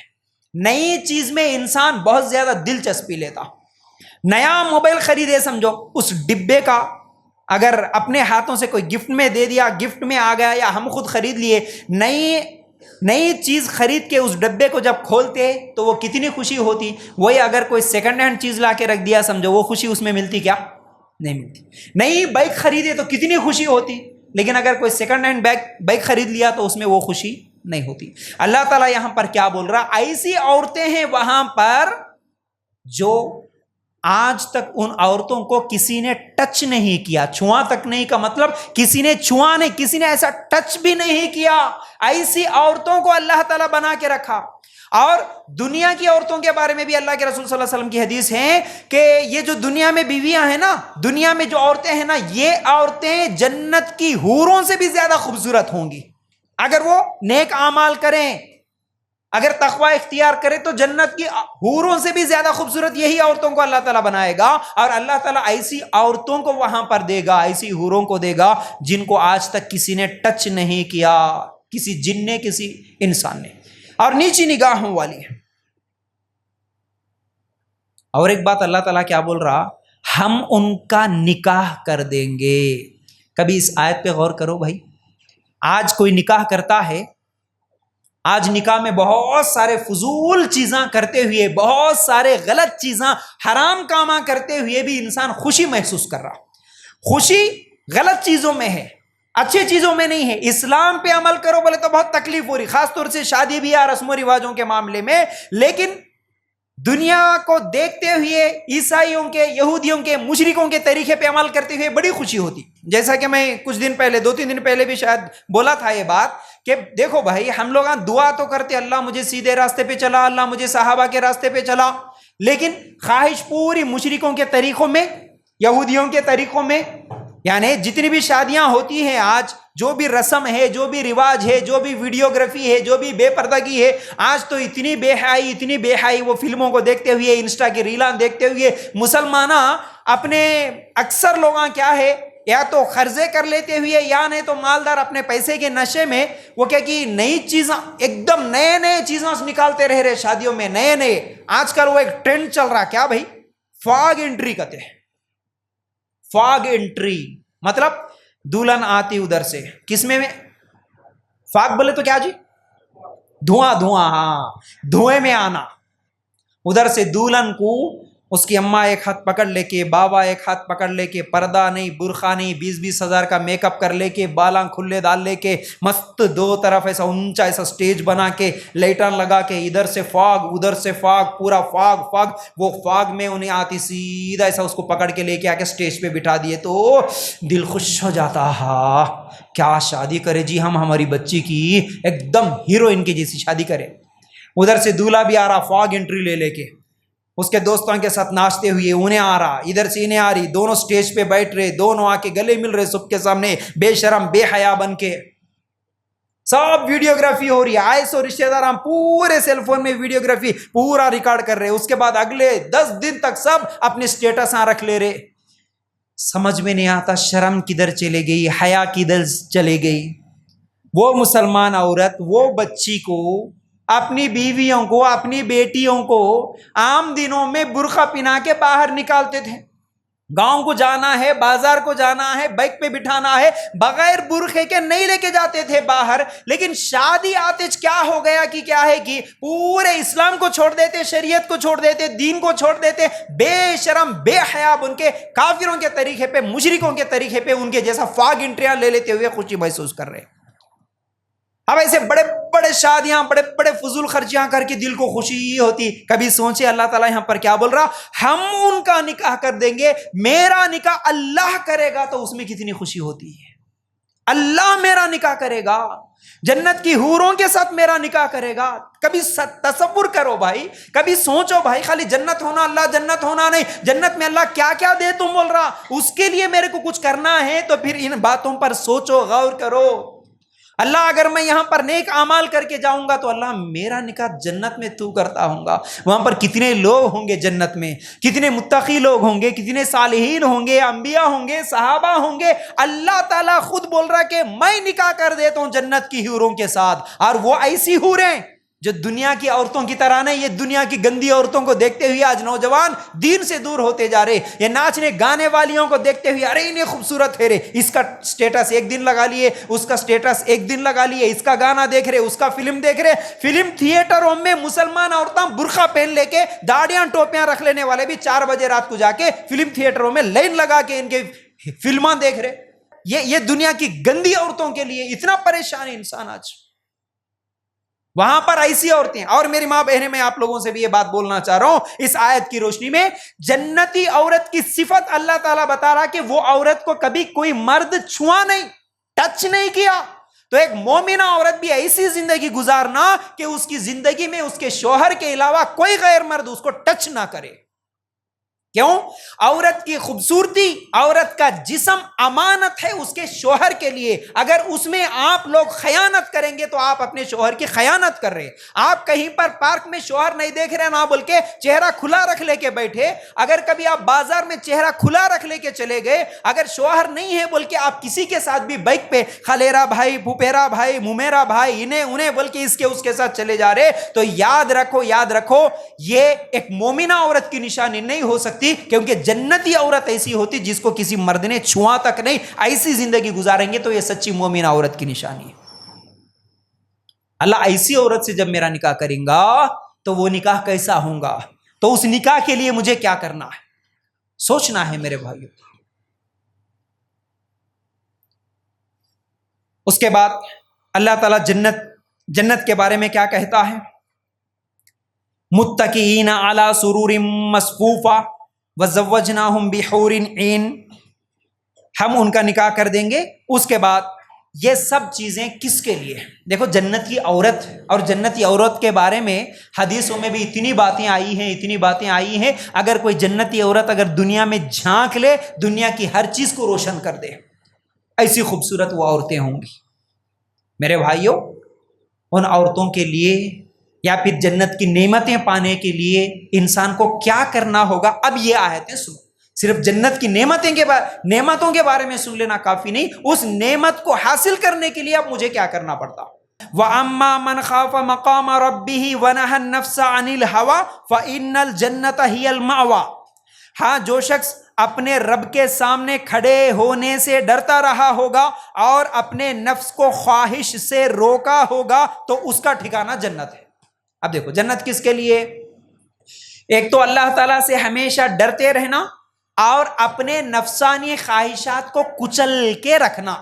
نئی چیز میں انسان بہت زیادہ دلچسپی لیتا۔ نیا موبائل خریدے، سمجھو اس ڈبے کا اگر اپنے ہاتھوں سے کوئی گفٹ میں دے دیا، گفٹ میں آ گیا، یا ہم خود خرید لیے، نئی چیز خرید کے اس ڈبے کو جب کھولتے تو وہ کتنی خوشی ہوتی۔ وہی اگر کوئی سیکنڈ ہینڈ چیز لا کے رکھ دیا، سمجھو وہ خوشی اس میں ملتی کیا؟ نہیں ملتی۔ نئی بائک خریدے تو کتنی خوشی ہوتی، لیکن اگر کوئی سیکنڈ ہینڈ بائک خرید لیا تو اس میں وہ خوشی نہیں ہوتی۔ اللہ تعالیٰ یہاں پر کیا بول رہا؟ ایسی عورتیں ہیں وہاں پر جو آج تک ان عورتوں کو کسی نے ٹچ نہیں کیا. چھوا تک نہیں کا مطلب کسی نے چھوا نہیں, کسی نے ایسا ٹچ بھی نہیں کیا. ایسی عورتوں کو اللہ تعالیٰ بنا کے رکھا. اور دنیا کی عورتوں کے بارے میں بھی اللہ کے رسول صلی اللہ علیہ وسلم کی حدیث ہے کہ یہ جو دنیا میں بیویاں ہیں نا, دنیا میں جو عورتیں ہیں نا, یہ عورتیں جنت کی حوروں سے بھی زیادہ خوبصورت ہوں گی. اگر وہ نیک اعمال کریں, اگر تقوی اختیار کرے تو جنت کی حوروں سے بھی زیادہ خوبصورت یہی عورتوں کو اللہ تعالیٰ بنائے گا. اور اللہ تعالیٰ ایسی عورتوں کو وہاں پر دے گا, ایسی حوروں کو دے گا جن کو آج تک کسی نے ٹچ نہیں کیا, کسی جن نے, کسی انسان نے, اور نیچی نگاہوں والی ہے. اور ایک بات اللہ تعالیٰ کیا بول رہا, ہم ان کا نکاح کر دیں گے. کبھی اس آیت پہ غور کرو بھائی. آج کوئی نکاح کرتا ہے, آج نکاح میں بہت سارے فضول چیزاں کرتے ہوئے, بہت سارے غلط چیزاں, حرام کاماں کرتے ہوئے بھی انسان خوشی محسوس کر رہا. خوشی غلط چیزوں میں ہے, اچھی چیزوں میں نہیں ہے. اسلام پہ عمل کرو بولے تو بہت تکلیف ہو رہی, خاص طور سے شادی بیاہ رسم و رواجوں کے معاملے میں. لیکن دنیا کو دیکھتے ہوئے عیسائیوں کے, یہودیوں کے, مشرکوں کے طریقے پہ عمل کرتے ہوئے بڑی خوشی ہوتی. جیسا کہ میں کچھ دن پہلے, 2-3 دن پہلے بھی شاید بولا تھا یہ بات کہ دیکھو بھائی, ہم لوگ دعا تو کرتے اللہ مجھے سیدھے راستے پہ چلا, اللہ مجھے صحابہ کے راستے پہ چلا, لیکن خواہش پوری مشرکوں کے طریقوں میں, یہودیوں کے طریقوں میں. یعنی جتنی بھی شادیاں ہوتی ہیں آج, جو بھی رسم ہے, جو بھی رواج ہے, جو بھی ویڈیوگرافی ہے, جو بھی بے پردگی ہے, آج تو اتنی بے حیائی وہ فلموں کو دیکھتے ہوئے, انسٹا کی ریلاں دیکھتے ہوئے مسلمانہ اپنے اکثر لوگاں کیا ہے, یا تو قرضے کر لیتے ہوئے, یا نہیں تو مالدار اپنے پیسے کے نشے میں وہ کیا کہ نئی چیزاں, ایک دم نئے چیزاں نکالتے رہے شادیوں میں, نئے. آج کل وہ ایک ٹرینڈ چل رہا, کیا بھائی, فاگ انٹری کہتے ہیں. فاگ انٹری مطلب دلہن آتی ادھر سے, کس میں فاگ بولے تو کیا جی, دھواں. ہاں, دھوئے میں آنا. ادھر سے دلہن کو اس کی اماں ایک ہاتھ پکڑ لے کے, بابا ایک ہاتھ پکڑ لے کے, پردہ نہیں, برقع نہیں, 20-20 ہزار کا میک اپ کر لے کے, بالاں کھلے ڈال لے کے, مست دو طرف ایسا اونچا ایسا سٹیج بنا کے, لائٹاں لگا کے, ادھر سے فاگ ادھر سے فاگ, پورا فاگ. وہ فاگ میں انہیں آتی سیدھا ایسا اس کو پکڑ کے لے کے آ کے سٹیج پہ بٹھا دیے تو دل خوش ہو جاتا. ہاں کیا شادی کرے جی ہم, ہماری بچی کی ایک دم ہیروئن کی جیسی شادی کرے. ادھر سے دولہا بھی آ رہا فاگ انٹری لے کے, اس کے دوستوں کے ساتھ ناچتے ہوئے, انہیں آ رہا, ادھر سے انہیں آ رہی, دونوں سٹیج پہ بیٹھ رہے, دونوں آ کے گلے مل رہے سب کے سامنے, بے شرم بے حیا بن کے. سب ویڈیوگرافی ہو رہی ہے, آئے سو رشتے دار پورے سیل فون میں ویڈیوگرافی پورا ریکارڈ کر رہے. اس کے بعد اگلے 10 دن تک سب اپنے سٹیٹس رکھ لے رہے. سمجھ میں نہیں آتا شرم کدھر چلے گئی, حیا کدھر چلے گئی. وہ مسلمان عورت وہ بچی کو, اپنی بیویوں کو, اپنی بیٹیوں کو عام دنوں میں برقع پہنا کے باہر نکالتے تھے. گاؤں کو جانا ہے, بازار کو جانا ہے, بائک پہ بٹھانا ہے, بغیر برقعے کے نہیں لے کے جاتے تھے باہر. لیکن شادی آتے کیا ہو گیا کہ کیا ہے کہ پورے اسلام کو چھوڑ دیتے, شریعت کو چھوڑ دیتے, دین کو چھوڑ دیتے, بے شرم بے حیا بن کے کافروں کے طریقے پہ, مشرکوں کے طریقے پہ ان کے جیسا فاگ انٹریاں لے لیتے ہوئے خوشی محسوس کر رہے. اب ایسے بڑے بڑے شادیاں, بڑے بڑے فضول خرچیاں کر کے دل کو خوشی ہوتی. کبھی سوچے اللہ تعالیٰ یہاں پر کیا بول رہا, ہم ان کا نکاح کر دیں گے. میرا نکاح اللہ کرے گا تو اس میں کتنی خوشی ہوتی ہے. اللہ میرا نکاح کرے گا, جنت کی حوروں کے ساتھ میرا نکاح کرے گا. کبھی تصور کرو بھائی, کبھی سوچو بھائی, خالی جنت ہونا, اللہ جنت ہونا نہیں, جنت میں اللہ کیا کیا دے تم بول رہا, اس کے لیے میرے کو کچھ کرنا ہے تو پھر ان باتوں پر سوچو, غور کرو. اللہ اگر میں یہاں پر نیک اعمال کر کے جاؤں گا تو اللہ میرا نکاح جنت میں تو کرتا ہوں گا. وہاں پر کتنے لوگ ہوں گے جنت میں, کتنے متقی لوگ ہوں گے, کتنے صالحین ہوں گے, انبیاء ہوں گے, صحابہ ہوں گے. اللہ تعالیٰ خود بول رہا کہ میں نکاح کر دیتا ہوں جنت کی حوروں کے ساتھ. اور وہ ایسی حوریں جو دنیا کی عورتوں کی طرح نہیں. یہ دنیا کی گندی عورتوں کو دیکھتے ہوئے آج نوجوان دین سے دور ہوتے جا رہے. یہ ناچنے گانے والیوں کو دیکھتے ہوئے ارے انہیں خوبصورت ہے رے, اس کا سٹیٹس ایک دن لگا لیے, اس کا سٹیٹس ایک دن لگا لیے, اس کا گانا دیکھ رہے, اس کا فلم دیکھ رہے. فلم تھیٹروں میں مسلمان عورتیں برقع پہن لے کے, داڑیاں ٹوپیاں رکھ لینے والے بھی 4 بجے رات کو جا کے فلم تھیٹروں میں لائن لگا کے ان کے فلماں دیکھ رہے. یہ دنیا کی گندی عورتوں کے لیے اتنا پریشان ہے انسان آج. وہاں پر ایسی عورتیں. اور میری ماں بہنیں، میں آپ لوگوں سے بھی یہ بات بولنا چاہ رہا ہوں اس آیت کی روشنی میں، جنتی عورت کی صفت اللہ تعالیٰ بتا رہا کہ وہ عورت کو کبھی کوئی مرد چھوا نہیں، ٹچ نہیں کیا. تو ایک مومنہ عورت بھی ایسی زندگی گزارنا کہ اس کی زندگی میں اس کے شوہر کے علاوہ کوئی غیر مرد اس کو ٹچ نہ کرے. کیوں؟ عورت کی خوبصورتی، عورت کا جسم امانت ہے اس کے شوہر کے لیے. اگر اس میں آپ لوگ خیانت کریں گے تو آپ اپنے شوہر کی خیانت کر رہے. آپ کہیں پر پارک میں شوہر نہیں دیکھ رہے نہ بول کے چہرہ کھلا رکھ لے کے بیٹھے. اگر کبھی آپ بازار میں چہرہ کھلا رکھ لے کے چلے گئے، اگر شوہر نہیں ہے بول کے آپ کسی کے ساتھ بھی بائک پہ خلیرا بھائی، پھپھیرا بھائی، ممیرا بھائی، انہیں بول کے اس کے ساتھ چلے جا رہے، تو یاد رکھو یہ ایک مومنہ عورت کی نشانی نہیں ہو سکتی، کیونکہ جنتی عورت ایسی ہوتی جس کو کسی مرد نے چھوا تک نہیں. ایسی زندگی گزاریں گے تو یہ سچی مومنہ عورت کی نشانی ہے. اللہ ایسی عورت سے جب میرا نکاح کریں گا تو وہ نکاح کیسا ہوں گا، تو اس نکاح کے لیے مجھے کیا کرنا ہے، سوچنا ہے میرے بھائیوں. اس کے بعد اللہ تعالیٰ جنت کے بارے میں کیا کہتا ہے؟ متکئین علی سرور مصفوفہ وزوجناہم بحور عین. ہم ان کا نکاح کر دیں گے. اس کے بعد یہ سب چیزیں کس کے لیے؟ دیکھو جنت کی عورت اور جنتی عورت کے بارے میں حدیثوں میں بھی اتنی باتیں آئی ہیں. اگر کوئی جنتی عورت اگر دنیا میں جھانک لے، دنیا کی ہر چیز کو روشن کر دے، ایسی خوبصورت وہ عورتیں ہوں گی. میرے بھائیوں، ان عورتوں کے لیے یا پھر جنت کی نعمتیں پانے کے لیے انسان کو کیا کرنا ہوگا؟ اب یہ آیتیں سنو. صرف جنت کی نعمتوں کے بارے میں سن لینا کافی نہیں، اس نعمت کو حاصل کرنے کے لیے اب مجھے کیا کرنا پڑتا. وَأَمَّا مَنْ خَافَ مَقَامَ رَبِّهِ وَنَهَى النَّفْسَ عَنِ الْهَوَىٰ فَإِنَّ الْجَنَّةَ هِيَ الْمَأْوَىٰ. ہاں، جو شخص اپنے رب کے سامنے کھڑے ہونے سے ڈرتا رہا ہوگا اور اپنے نفس کو خواہش سے روکا ہوگا تو اس کا ٹھکانہ جنت ہے. اب دیکھو جنت کس کے لیے؟ ایک تو اللہ تعالیٰ سے ہمیشہ ڈرتے رہنا اور اپنے نفسانی خواہشات کو کچل کے رکھنا.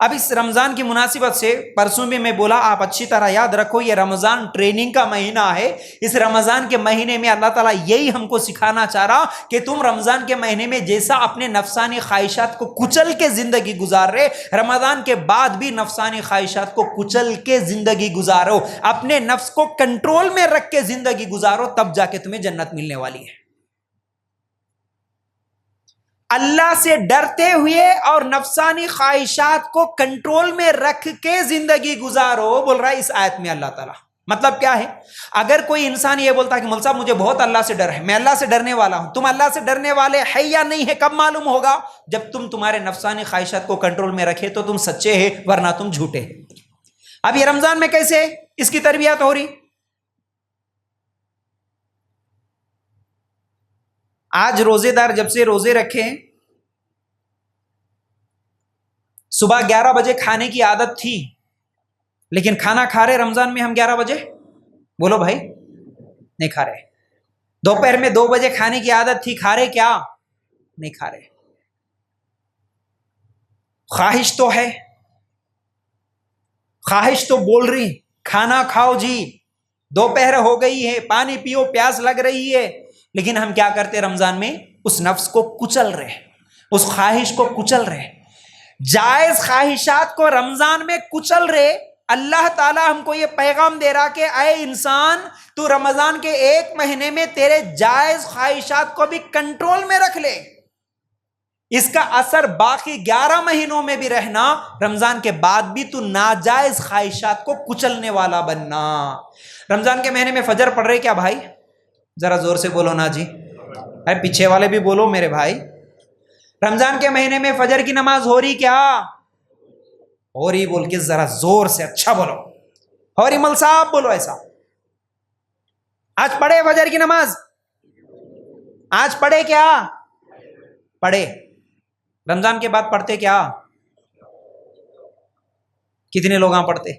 اب اس رمضان کی مناسبت سے پرسوں بھی میں بولا، آپ اچھی طرح یاد رکھو، یہ رمضان ٹریننگ کا مہینہ ہے. اس رمضان کے مہینے میں اللہ تعالیٰ یہی ہم کو سکھانا چاہ رہا کہ تم رمضان کے مہینے میں جیسا اپنے نفسانی خواہشات کو کچل کے زندگی گزار رہے، رمضان کے بعد بھی نفسانی خواہشات کو کچل کے زندگی گزارو، اپنے نفس کو کنٹرول میں رکھ کے زندگی گزارو، تب جا کے تمہیں جنت ملنے والی ہے. اللہ سے ڈرتے ہوئے اور نفسانی خواہشات کو کنٹرول میں رکھ کے زندگی گزارو، بول رہا ہے اس آیت میں اللہ تعالیٰ. مطلب کیا ہے؟ اگر کوئی انسان یہ بولتا ہے کہ مول صاحب مجھے بہت اللہ سے ڈر ہے، میں اللہ سے ڈرنے والا ہوں، تم اللہ سے ڈرنے والے ہے یا نہیں ہے کب معلوم ہوگا؟ جب تم تمہارے نفسانی خواہشات کو کنٹرول میں رکھے تو تم سچے ہیں، ورنہ تم جھوٹے ہیں. اب یہ رمضان میں کیسے اس کی تربیت ہو رہی؟ آج روزے دار جب سے روزے رکھے، صبح 11 بجے کھانے کی عادت تھی، لیکن کھانا کھا رہے رمضان میں ہم 11 بجے؟ بولو بھائی، نہیں کھا رہے. دوپہر میں 2 بجے کھانے کی عادت تھی، کھا رہے کیا؟ نہیں کھا رہے. خواہش تو ہے، خواہش تو بول رہی کھانا کھاؤ جی، دوپہر ہو گئی ہے، پانی پیو، پیاس لگ رہی ہے، لیکن ہم کیا کرتے رمضان میں؟ اس نفس کو کچل رہے، اس خواہش کو کچل رہے، جائز خواہشات کو رمضان میں کچل رہے. اللہ تعالیٰ ہم کو یہ پیغام دے رہا کہ اے انسان، تو رمضان کے 1 مہینے میں تیرے جائز خواہشات کو بھی کنٹرول میں رکھ لے، اس کا اثر باقی 11 مہینوں میں بھی رہنا، رمضان کے بعد بھی تو ناجائز خواہشات کو کچلنے والا بننا. رمضان کے مہینے میں فجر پڑھ رہے کیا بھائی؟ ذرا زور سے بولو نا جی، اے پیچھے والے بھی بولو میرے بھائی. رمضان کے مہینے میں فجر کی نماز ہو رہی کیا؟ ہو رہی، بول کے ذرا زور سے اچھا بولو، ہو رہی مل صاحب، بولو ایسا. آج پڑھے فجر کی نماز؟ آج پڑھے کیا؟ پڑھے. رمضان کے بعد پڑھتے کیا؟ کتنے لوگ ہاں پڑھتے؟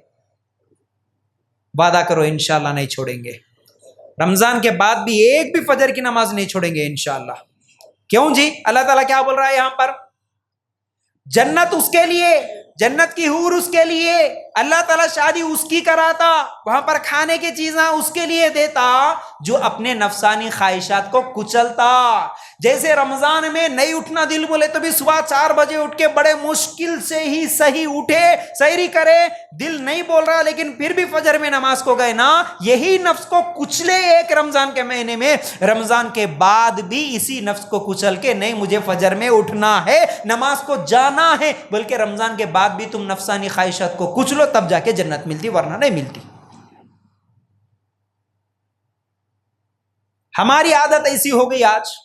وعدہ کرو انشاءاللہ نہیں چھوڑیں گے، رمضان کے بعد بھی ایک بھی فجر کی نماز نہیں چھوڑیں گے انشاءاللہ. کیوں جی؟ اللہ تعالیٰ کیا بول رہا ہے یہاں پر؟ جنت اس کے لیے، جنت کی حور اس کے لیے، اللہ تعالیٰ شادی اس کی کراتا، وہاں پر کھانے کی چیزیں اس کے لیے دیتا جو اپنے نفسانی خواہشات کو کچلتا۔ جیسے رمضان میں نہیں اٹھنا دل بولے تو بھی صبح 4 بجے اٹھ کے بڑے مشکل سے ہی صحیح اٹھے، سحری کرے، دل نہیں بول رہا لیکن پھر بھی فجر میں نماز کو گئے نا، یہی نفس کو کچلے ایک رمضان کے مہینے میں، رمضان کے بعد بھی اسی نفس کو کچل کے نہیں مجھے فجر میں اٹھنا ہے، نماز کو جانا ہے، بلکہ رمضان کے بعد بھی تم نفسانی خواہشات کو کچلو تب جا کے جنت ملتی، ورنہ نہیں ملتی۔ ہماری عادت ایسی ہو گئی آج،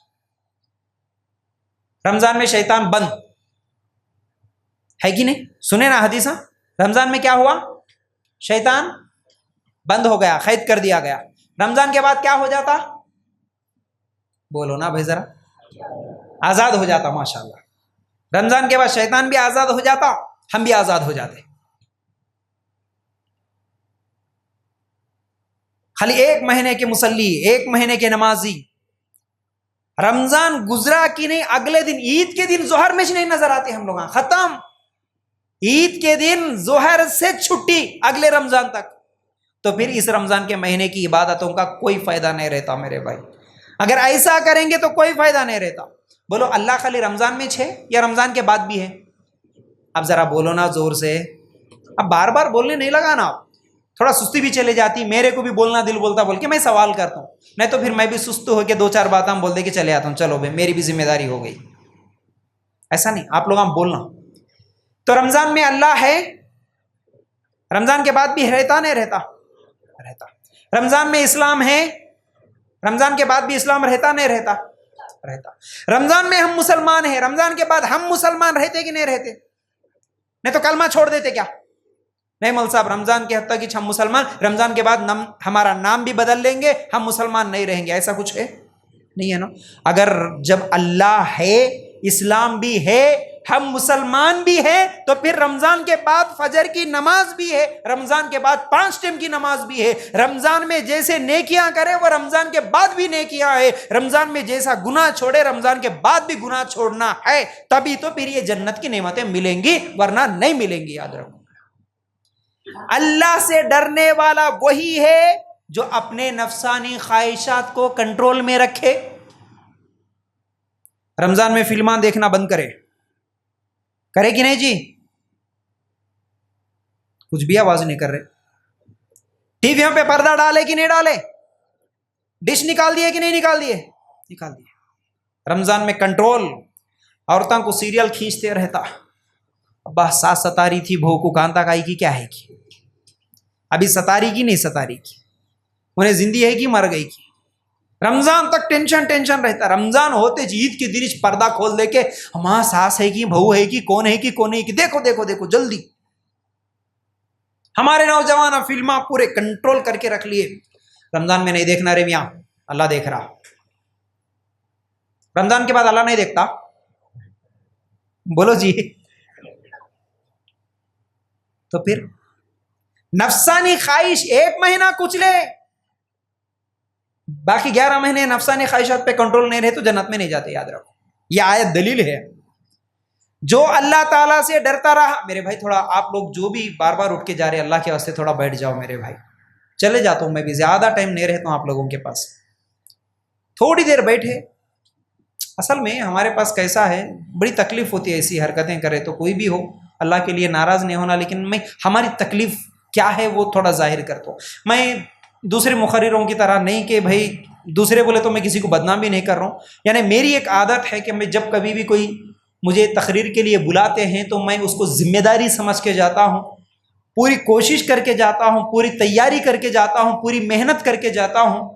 رمضان میں شیطان بند ہے کہ نہیں؟ سنے نا حدیث، رمضان میں کیا ہوا؟ شیطان بند ہو گیا، قید کر دیا گیا۔ رمضان کے بعد کیا ہو جاتا؟ بولو نا بھائی ذرا، آزاد ہو جاتا۔ ماشاءاللہ، رمضان کے بعد شیطان بھی آزاد ہو جاتا، ہم بھی آزاد ہو جاتے۔ خالی 1 مہینے کے مصلی، 1 مہینے کے نمازی، رمضان گزرا کہ نہیں اگلے دن عید کے دن ظہر میں نہیں نظر آتے ہم لوگ، ختم۔ عید کے دن ظہر سے چھٹی اگلے رمضان تک، تو پھر اس رمضان کے مہینے کی عبادتوں کا کوئی فائدہ نہیں رہتا میرے بھائی۔ اگر ایسا کریں گے تو کوئی فائدہ نہیں رہتا۔ بولو اللہ خالی رمضان میں ہے یا رمضان کے بعد بھی ہے؟ اب ذرا بولو نا زور سے، اب بار بار بولنے نہیں لگا نا، تھوڑا سستی بھی چلے جاتی، میرے کو بھی بولنا دل بولتا بول کے میں سوال کرتا ہوں، نہیں تو پھر میں بھی سست ہو کے 2-4 باتیں بول دے کے چلے آتا ہوں، چلو بھائی میری بھی ذمہ داری ہو گئی۔ ایسا نہیں، آپ لوگ ہم بولنا۔ تو رمضان میں اللہ ہے، رمضان کے بعد بھی رہتا نہیں رہتا؟ رہتا۔ رمضان میں اسلام ہے، رمضان کے بعد بھی اسلام رہتا نہیں رہتا؟ رہتا۔ رمضان میں ہم مسلمان ہیں، رمضان کے بعد ہم مسلمان رہتے کہ نہیں رہتے؟ نہیں تو کلمہ چھوڑ دیتے کیا؟ نہیں مول صاحب، رمضان کے حد تک ہم مسلمان، رمضان کے بعد ہمارا نام بھی بدل لیں گے، ہم مسلمان نہیں رہیں گے، ایسا کچھ ہے؟ نہیں ہے نا۔ اگر جب اللہ ہے، اسلام بھی ہے، ہم مسلمان بھی ہیں، تو پھر رمضان کے بعد فجر کی نماز بھی ہے، رمضان کے بعد 5 ٹائم کی نماز بھی ہے، رمضان میں جیسے نیکیاں کرے وہ رمضان کے بعد بھی نیکیاں ہے، رمضان میں جیسا گناہ چھوڑے رمضان کے بعد بھی گناہ چھوڑنا ہے، تبھی تو پھر یہ جنت کی نعمتیں ملیں گی، ورنہ نہیں ملیں گی۔ یاد رکھو، اللہ سے ڈرنے والا وہی ہے جو اپنے نفسانی خواہشات کو کنٹرول میں رکھے۔ رمضان میں فلمان دیکھنا بند کرے کہ نہیں جی؟ کچھ بھی آواز نہیں کر رہے۔ ٹی ویوں پہ پردہ ڈالے کہ نہیں ڈالے؟ ڈش نکال دیے کہ نہیں نکال دیے؟ نکال دیے۔ رمضان میں کنٹرول، عورتوں کو سیریل کھینچتے رہتا، ابا ساس ستاری تھی، بہو کو کانتا کائی کی کیا ہے کی، ابھی ستاری کی نہیں ستاری کی، انہیں زندگی ہے کہ مر گئی کی۔ رمضان تک ٹینشن رہتا، رمضان ہوتے عید کے دن پردہ کھول دے کے ہمارا ساس ہے کہ بہو ہے کہ کون ہے کہ کون نہیں کہ، دیکھو جلدی۔ ہمارے نوجوان فلمیں پورے کنٹرول کر کے رکھ لیے، رمضان میں نہیں دیکھنا رے میاں، اللہ دیکھ رہا۔ رمضان کے بعد اللہ نہیں دیکھتا؟ بولو جی۔ تو پھر نفسانی خواہش 1 مہینہ کچلے، باقی 11 مہینے نفسانی خواہشات پہ کنٹرول نہیں رہے تو جنت میں نہیں جاتے۔ یاد رکھو، یہ آیت دلیل ہے۔ جو اللہ تعالیٰ سے ڈرتا رہا، میرے بھائی تھوڑا آپ لوگ جو بھی بار بار اٹھ کے جا رہے ہیں، اللہ کے واسطے تھوڑا بیٹھ جاؤ میرے بھائی، چلے جاتا ہوں میں بھی، زیادہ ٹائم نہیں رہتا ہوں آپ لوگوں کے پاس، تھوڑی دیر بیٹھے۔ اصل میں ہمارے پاس کیسا ہے، بڑی تکلیف ہوتی ہے ایسی حرکتیں کرے تو، کوئی بھی ہو اللہ کے لیے ناراض نہیں ہونا، لیکن میں ہماری تکلیف کیا ہے وہ تھوڑا ظاہر کرتا ہوں۔ میں دوسرے مقرروں کی طرح نہیں کہ بھائی دوسرے بولے تو میں کسی کو بدنام بھی نہیں کر رہا ہوں، یعنی میری ایک عادت ہے کہ میں جب کبھی بھی کوئی مجھے تقریر کے لیے بلاتے ہیں تو میں اس کو ذمہ داری سمجھ کے جاتا ہوں، پوری کوشش کر کے جاتا ہوں، پوری تیاری کر کے جاتا ہوں، پوری محنت کر کے جاتا ہوں،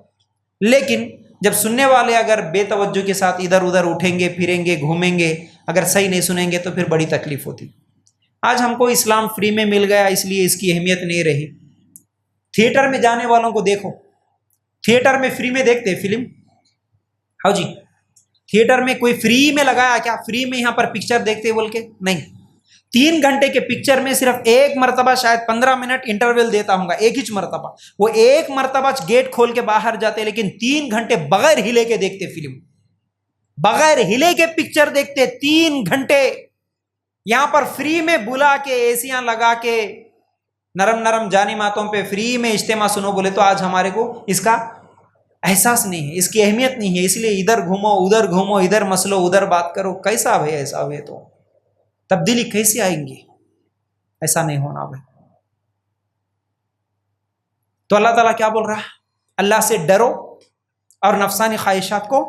لیکن جب سننے والے اگر بے توجہ کے ساتھ ادھر ادھر اٹھیں گے، پھریں گے، گھومیں گے، اگر صحیح نہیں سنیں گے تو پھر بڑی تکلیف ہوتی۔ آج ہم کو اسلام فری میں مل گیا، اس لیے اس کی اہمیت نہیں رہی۔ تھیٹر میں جانے والوں کو دیکھو، تھیٹر میں فری میں دیکھتے فلم، ہاں جی، تھیٹر میں کوئی فری میں لگایا کیا؟ فری میں یہاں پر پکچر دیکھتے بول کے نہیں، 3 گھنٹے کے پکچر میں صرف 1 مرتبہ شاید 15 منٹ انٹرول دیتا ہوں گا، ایک ہی مرتبہ، وہ 1 مرتبہ گیٹ کھول کے باہر جاتے، لیکن 3 گھنٹے بغیر ہلے کے دیکھتے فلم، بغیر ہلے کے پکچر دیکھتے 3 گھنٹے۔ یہاں پر فری میں بلا کے، ایسیاں لگا کے نرم نرم جانی باتوں پہ فری میں اجتماع سنو بولے تو آج ہمارے کو اس کا احساس نہیں ہے، اس کی اہمیت نہیں ہے، اس لیے ادھر گھومو ادھر مسلو ادھر بات کرو. کیسا بھائی ایسا ہوئے تو تبدیلی کیسے آئیں گی؟ ایسا نہیں ہونا بھائی. تو اللہ تعالیٰ کیا بول رہا ہے؟ اللہ سے ڈرو اور نفسانی خواہشات کو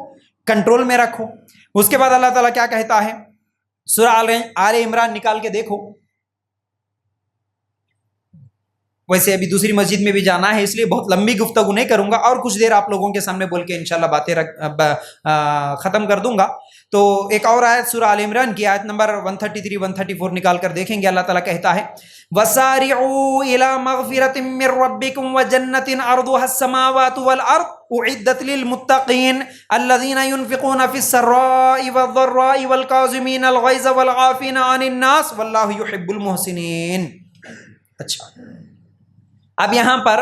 کنٹرول میں رکھو. اس کے بعد اللہ تعالیٰ کیا کہتا ہے؟ سورہ آل عمران نکال کے دیکھو. ویسے ابھی دوسری مسجد میں بھی جانا ہے، اس لیے بہت لمبی گفتگو نہیں کروں گا، اور کچھ دیر آپ لوگوں کے سامنے بول کے انشاءاللہ باتیں ختم کر دوں گا. تو ایک اور آیت سورہ آل عمران کی آیت نمبر 133 134 نکال کر دیکھیں گے. اللہ تعالیٰ کہتا ہے وَسَارِعُوا إِلَى مَغْفِرَةٍ مِّن رَّبِّكُمْ وَجَنَّةٍ عَرْضُهَا السَّمَاوَاتُ وَالْأَرْضُ أُعِدَّتْ لِلْمُتَّقِينَ الَّذِينَ يُنفِقُونَ فِي السَّرَّاءِ وَالضَّرَّاءِ وَالْكَاظِمِينَ الْغَيْظَ وَالْعَافِينَ عَنِ النَّاسِ وَاللَّهُ يُحِبُّ الْمُحْسِنِينَ. اچھا، اب یہاں پر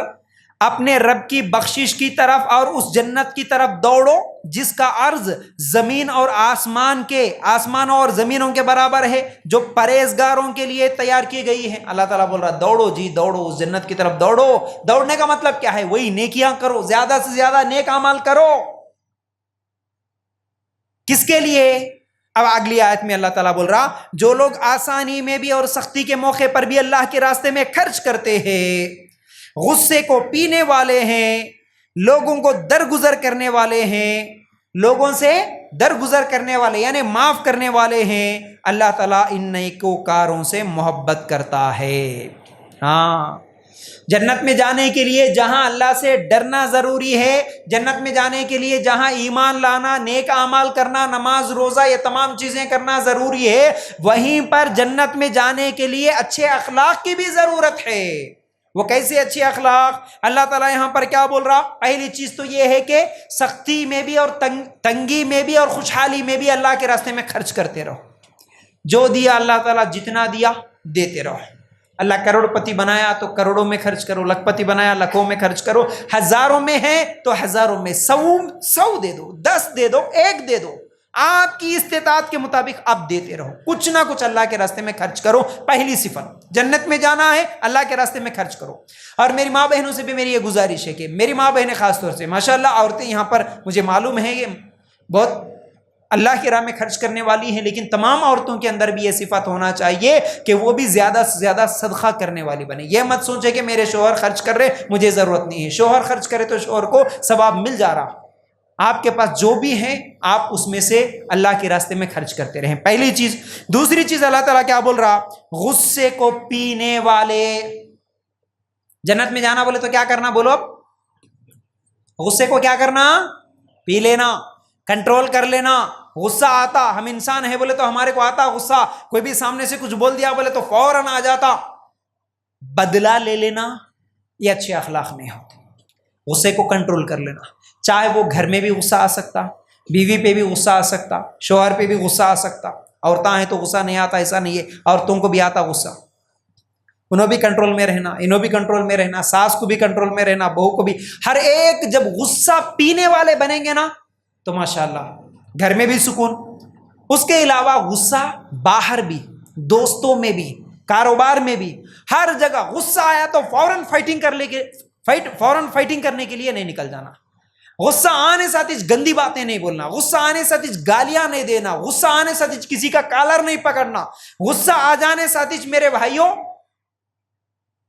اپنے رب کی بخشش کی طرف اور اس جنت کی طرف دوڑو جس کا عرض زمین اور آسمانوں اور زمینوں کے برابر ہے، جو پرہیزگاروں کے لیے تیار کی گئی ہے. اللہ تعالیٰ بول رہا دوڑو جی دوڑو، اس جنت کی طرف دوڑو. دوڑنے کا مطلب کیا ہے؟ وہی نیکیاں کرو، زیادہ سے زیادہ نیک اعمال کرو. کس کے لیے؟ اب اگلی آیت میں اللہ تعالیٰ بول رہا جو لوگ آسانی میں بھی اور سختی کے موقع پر بھی اللہ کے راستے میں خرچ کرتے ہیں، غصے کو پینے والے ہیں، لوگوں کو درگزر کرنے والے ہیں، لوگوں سے درگزر کرنے والے یعنی معاف کرنے والے ہیں، اللہ تعالیٰ ان نیکوکاروں سے محبت کرتا ہے. ہاں، جنت میں جانے کے لیے جہاں اللہ سے ڈرنا ضروری ہے، جنت میں جانے کے لیے جہاں ایمان لانا، نیک اعمال کرنا، نماز روزہ یہ تمام چیزیں کرنا ضروری ہے، وہیں پر جنت میں جانے کے لیے اچھے اخلاق کی بھی ضرورت ہے. وہ کیسے اچھے اخلاق؟ اللہ تعالیٰ یہاں پر کیا بول رہا؟ پہلی چیز تو یہ ہے کہ سختی میں بھی اور تنگی میں بھی اور خوشحالی میں بھی اللہ کے راستے میں خرچ کرتے رہو. جو دیا اللہ تعالیٰ جتنا دیا دیتے رہو. اللہ کروڑ پتی بنایا تو کروڑوں میں خرچ کرو، لکھ پتی بنایا لاکھوں میں خرچ کرو، ہزاروں میں ہے تو ہزاروں میں، 100 دے دو، 10 دے دو، 1 دے دو، آپ کی استطاعت کے مطابق آپ دیتے رہو. کچھ نہ کچھ اللہ کے راستے میں خرچ کرو. پہلی صفت، جنت میں جانا ہے اللہ کے راستے میں خرچ کرو. اور میری ماں بہنوں سے بھی میری یہ گزارش ہے کہ میری ماں بہنیں خاص طور سے ماشاءاللہ عورتیں یہاں پر مجھے معلوم ہے یہ بہت اللہ کی راہ میں خرچ کرنے والی ہیں، لیکن تمام عورتوں کے اندر بھی یہ صفت ہونا چاہیے کہ وہ بھی زیادہ سے زیادہ صدقہ کرنے والی بنے. یہ مت سوچے کہ میرے شوہر خرچ کر رہے مجھے ضرورت نہیں ہے. شوہر خرچ کرے تو شوہر کو ثواب مل جا رہا. آپ کے پاس جو بھی ہیں آپ اس میں سے اللہ کے راستے میں خرچ کرتے رہیں. پہلی چیز. دوسری چیز اللہ تعالیٰ کیا بول رہا؟ غصے کو پینے والے. جنت میں جانا بولے تو کیا کرنا بولو؟ غصے کو کیا کرنا؟ پی لینا، کنٹرول کر لینا. غصہ آتا، ہم انسان ہیں بولے تو ہمارے کو آتا غصہ. کوئی بھی سامنے سے کچھ بول دیا بولے تو فوراً آ جاتا. بدلہ لے لینا یہ اچھے اخلاق نہیں ہوتے. غصے کو کنٹرول کر لینا. چاہے وہ گھر میں بھی غصہ آ سکتا، بیوی پہ بھی غصہ آ سکتا، شوہر پہ بھی غصہ آ سکتا. عورتیں ہیں تو غصہ نہیں آتا ایسا نہیں ہے، عورتوں کو بھی آتا غصہ. انہوں بھی کنٹرول میں رہنا، انہوں بھی کنٹرول میں رہنا، ساس کو بھی کنٹرول میں رہنا، بہو کو بھی. ہر ایک جب غصہ پینے والے بنیں گے نا تو ماشاءاللہ گھر میں بھی سکون. اس کے علاوہ غصہ باہر بھی، دوستوں میں بھی، کاروبار میں بھی، ہر جگہ غصہ آیا تو فوراً فائٹنگ کرنے کے لیے نہیں نکل جانا. غصہ آنے ساتھ گندی باتیں نہیں بولنا، غصہ آنے ساتھ گالیاں نہیں دینا، غصہ آنے ساتھ کسی کا کالر نہیں پکڑنا، غصہ آ جانے ساتھ میرے بھائیوں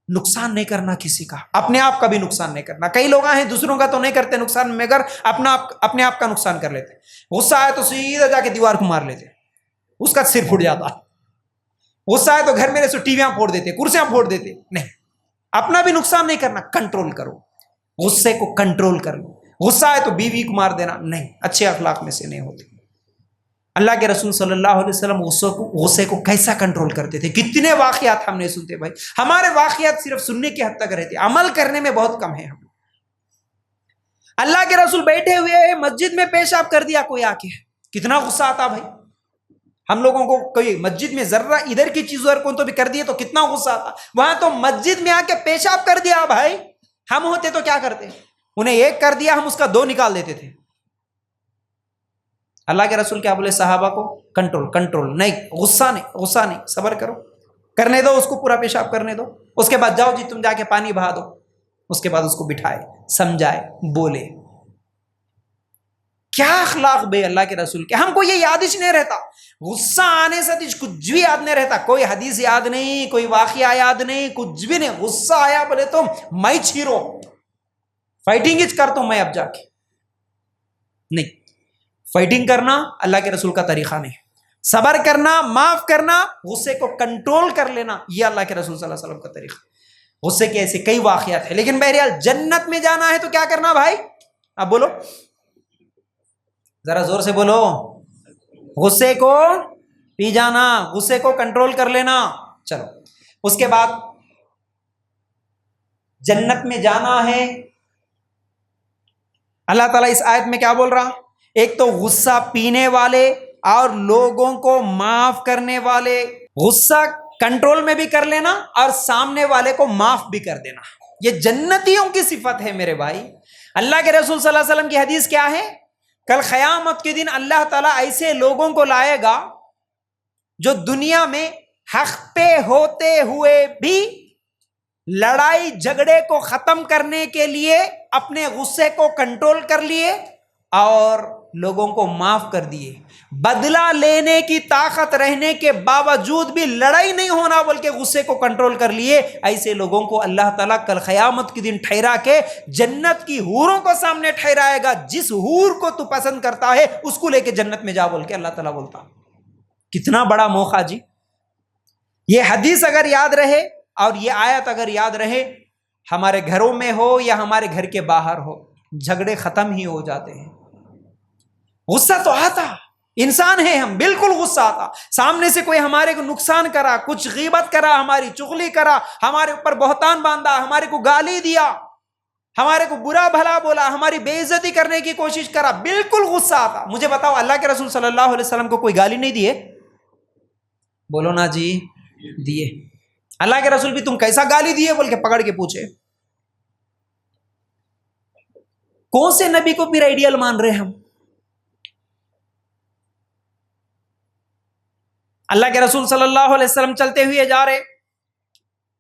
نقصان نہیں کرنا کسی کا، اپنے آپ کا بھی نقصان نہیں کرنا. کئی لوگ ہیں دوسروں کا تو نہیں کرتے نقصان، مگر اپنے آپ کا نقصان کر لیتے. غصہ آئے تو سیدھا جا کے دیوار کو مار لیتے، اس کا سر پھوٹ جاتا. غصہ آئے تو گھر میں سے ٹی ویاں پھوڑ دیتے، کرسیاں پھوڑ دیتے. نہیں، اپنا بھی نقصان نہیں کرنا، کنٹرول کرو. غصے کو کنٹرول کر لو. غصہ آئے تو بیوی کو مار دینا نہیں، اچھے اخلاق میں سے نہیں ہوتے. اللہ کے رسول صلی اللہ علیہ وسلم غصے کو کیسا کنٹرول کرتے تھے؟ کتنے واقعات ہم نہیں سنتے بھائی. ہمارے واقعات صرف سننے کی حد تک رہتے، عمل کرنے میں بہت کم ہے ہم. اللہ کے رسول بیٹھے ہوئے مسجد میں پیشاب کر دیا کوئی آ کے، کتنا غصہ آتا بھائی. ہم لوگوں کو کوئی مسجد میں ذرہ ادھر کی چیز اور کون تو بھی کر دیے تو کتنا غصہ آتا. وہاں تو مسجد میں آ کے پیشاب کر دیا بھائی، ہم ہوتے تو کیا کرتے؟ انہیں ایک کر دیا ہم اس کا 2 نکال دیتے تھے. اللہ کے رسول کیا بولے صحابہ کو؟ کنٹرول نہیں، غصہ نہیں، صبر کرو. کرنے دو اس کو پورا پیشاب کرنے دو، اس کے بعد جاؤ جی تم جا کے پانی بہا دو، اس کے بعد اس کو بٹھائے، سمجھائے، بولے۔ کیا اخلاق بے اللہ کے رسول کے! ہم کو یہ یاد ہی نہیں رہتا، غصہ آنے سے کچھ بھی یاد نہیں رہتا، کوئی حدیث یاد نہیں، کوئی واقعہ یاد نہیں، کچھ بھی نہیں۔ غصہ آیا بولے تو میں چھیرو، فائٹنگ ہی کرتا ہوں میں اب جا کے۔ نہیں، فائٹنگ کرنا اللہ کے رسول کا طریقہ نہیں، صبر کرنا، معاف کرنا، غصے کو کنٹرول کر لینا، یہ اللہ کے رسول صلی اللہ علیہ وسلم کا طریقہ۔ غصے کے ایسے کئی واقعات ہیں، لیکن بہرحال جنت میں جانا ہے تو کیا کرنا بھائی؟ اب بولو ذرا زور سے بولو، غصے کو پی جانا، غصے کو کنٹرول کر لینا۔ چلو اس کے بعد جنت میں جانا ہے، اللہ تعالیٰ اس آیت میں کیا بول رہا؟ ایک تو غصہ پینے والے اور لوگوں کو معاف کرنے والے، غصہ کنٹرول میں بھی کر لینا اور سامنے والے کو معاف بھی کر دینا، یہ جنتیوں کی صفت ہے میرے بھائی۔ اللہ کے رسول صلی اللہ علیہ وسلم کی حدیث کیا ہے؟ کل قیامت کے دن اللہ تعالیٰ ایسے لوگوں کو لائے گا جو دنیا میں حق پہ ہوتے ہوئے بھی لڑائی جھگڑے کو ختم کرنے کے لیے اپنے غصے کو کنٹرول کر لیے اور لوگوں کو معاف کر دیے، بدلہ لینے کی طاقت رہنے کے باوجود بھی لڑائی نہیں ہونا بول کے غصے کو کنٹرول کر لیے۔ ایسے لوگوں کو اللہ تعالیٰ کل قیامت کے دن ٹھہرا کے جنت کی حوروں کو سامنے ٹھہرائے گا، جس حور کو تو پسند کرتا ہے اس کو لے کے جنت میں جا بول کے اللہ تعالیٰ بولتا۔ کتنا بڑا موقع جی! یہ حدیث اگر یاد رہے اور یہ آیت اگر یاد رہے، ہمارے گھروں میں ہو یا ہمارے گھر کے باہر ہو، جھگڑے ختم ہی ہو جاتے ہیں۔ غصہ تو آتا، انسان ہے ہم، بالکل غصہ آتا، سامنے سے کوئی ہمارے کو نقصان کرا، کچھ غیبت کرا، ہماری چغلی کرا، ہمارے اوپر بہتان باندھا، ہمارے کو گالی دیا، ہمارے کو برا بھلا بولا، ہماری بے عزتی کرنے کی کوشش کرا، بالکل غصہ آتا۔ مجھے بتاؤ اللہ کے رسول صلی اللہ علیہ وسلم کو کوئی گالی نہیں دیے؟ بولو نا جی، دیے۔ اللہ کے رسول بھی تم کیسا گالی دیے بول کے پکڑ کے پوچھے۔ کون سے نبی کو پھر آئیڈیل مان رہے ہم؟ اللہ کے رسول صلی اللہ علیہ وسلم چلتے ہوئے جا رہے،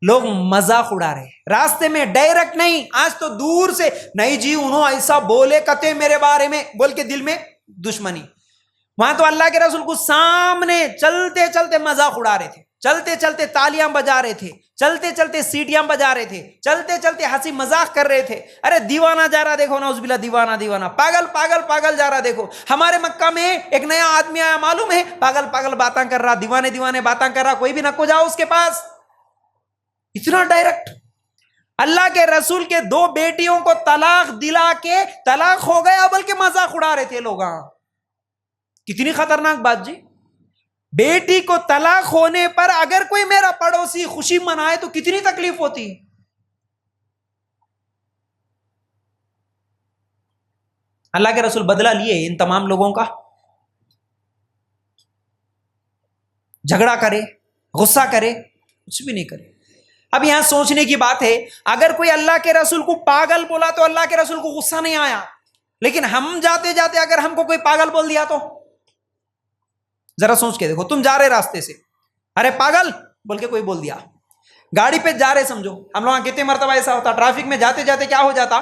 لوگ مذاق اڑا رہے، راستے میں ڈائریکٹ نہیں، آج تو دور سے، نہیں جی انہوں ایسا بولے کتے میرے بارے میں بول کے دل میں دشمنی۔ وہاں تو اللہ کے رسول کو سامنے چلتے چلتے مذاق اڑا رہے تھے، چلتے چلتے تالیاں بجا رہے تھے، چلتے چلتے سیٹیاں بجا رہے تھے، چلتے چلتے ہنسی مذاق کر رہے تھے۔ ارے دیوانہ جا رہا دیکھو، نعوذ باللہ، دیوانہ دیوانہ، پاگل پاگل پاگل جا رہا دیکھو۔ ہمارے مکہ میں ایک نیا آدمی آیا، معلوم ہے، پاگل پاگل باتاں کر رہا، دیوانے دیوانے باتاں کر رہا، کوئی بھی نہ کو جاؤ اس کے پاس۔ اتنا ڈائریکٹ اللہ کے رسول کے 2 بیٹیوں کو طلاق دلا کے طلاق ہو گیا بلکہ مذاق اڑا رہے تھے لوگ۔ کتنی خطرناک بات جی! بیٹی کو طلاق ہونے پر اگر کوئی میرا پڑوسی خوشی منائے تو کتنی تکلیف ہوتی ہے۔ اللہ کے رسول بدلہ لیے ان تمام لوگوں کا؟ جھگڑا کرے، غصہ کرے، کچھ بھی نہیں کرے۔ اب یہاں سوچنے کی بات ہے، اگر کوئی اللہ کے رسول کو پاگل بولا تو اللہ کے رسول کو غصہ نہیں آیا، لیکن ہم جاتے جاتے اگر ہم کو کوئی پاگل بول دیا تو ذرا سوچ کے دیکھو، تم جا رہے راستے سے، ارے پاگل بول کے کوئی بول دیا، گاڑی پہ جا رہے، سمجھو ہم لوگ کتنے مرتبہ ایسا ہوتا، ٹریفک میں جاتے جاتے کیا ہو جاتا،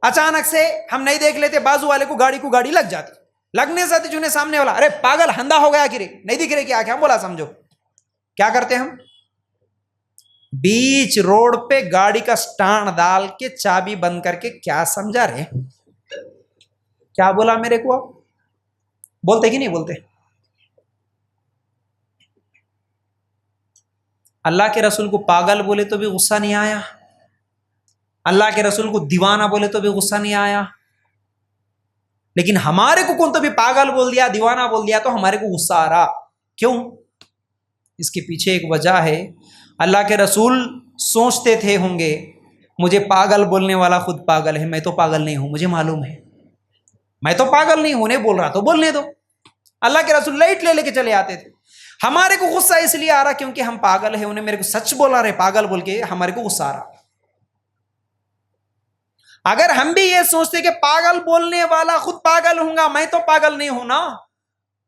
اچانک سے ہم نہیں دیکھ لیتے، بازو والے کو گاڑی لگ جاتی، لگنے سے جنہیں سامنے والا، ارے پاگل ہندا ہو گیا گرے، نہیں دکھ رہے کیا، ہم بولا سمجھو کیا کرتے ہم؟ بیچ روڈ پہ گاڑی کا سٹانڈ ڈال کے چابی بند کر کے، کیا سمجھا رہے، کیا بولا میرے کو، آپ بولتے کہ نہیں بولتے؟ اللہ کے رسول کو پاگل بولے تو بھی غصہ نہیں آیا، اللہ کے رسول کو دیوانہ بولے تو بھی غصہ نہیں آیا، لیکن ہمارے کو کون تو بھی پاگل بول دیا، دیوانہ بول دیا تو ہمارے کو غصہ آ رہا۔ کیوں؟ اس کے پیچھے ایک وجہ ہے، اللہ کے رسول سوچتے تھے ہوں گے مجھے پاگل بولنے والا خود پاگل ہے، میں تو پاگل نہیں ہوں، مجھے معلوم ہے میں تو پاگل نہیں ہوں، انہیں بول رہا تو بولنے دو۔ اللہ کے رسول لائٹ لے کے چلے آتے تھے۔ ہمارے کو غصہ اس لیے آ رہا کیونکہ ہم پاگل ہیں، انہیں میرے کو سچ بولا رہے پاگل بول کے، ہمارے کو غصہ آ رہا۔ اگر ہم بھی یہ سوچتے کہ پاگل بولنے والا خود پاگل ہوں گا، میں تو پاگل نہیں ہوں نا،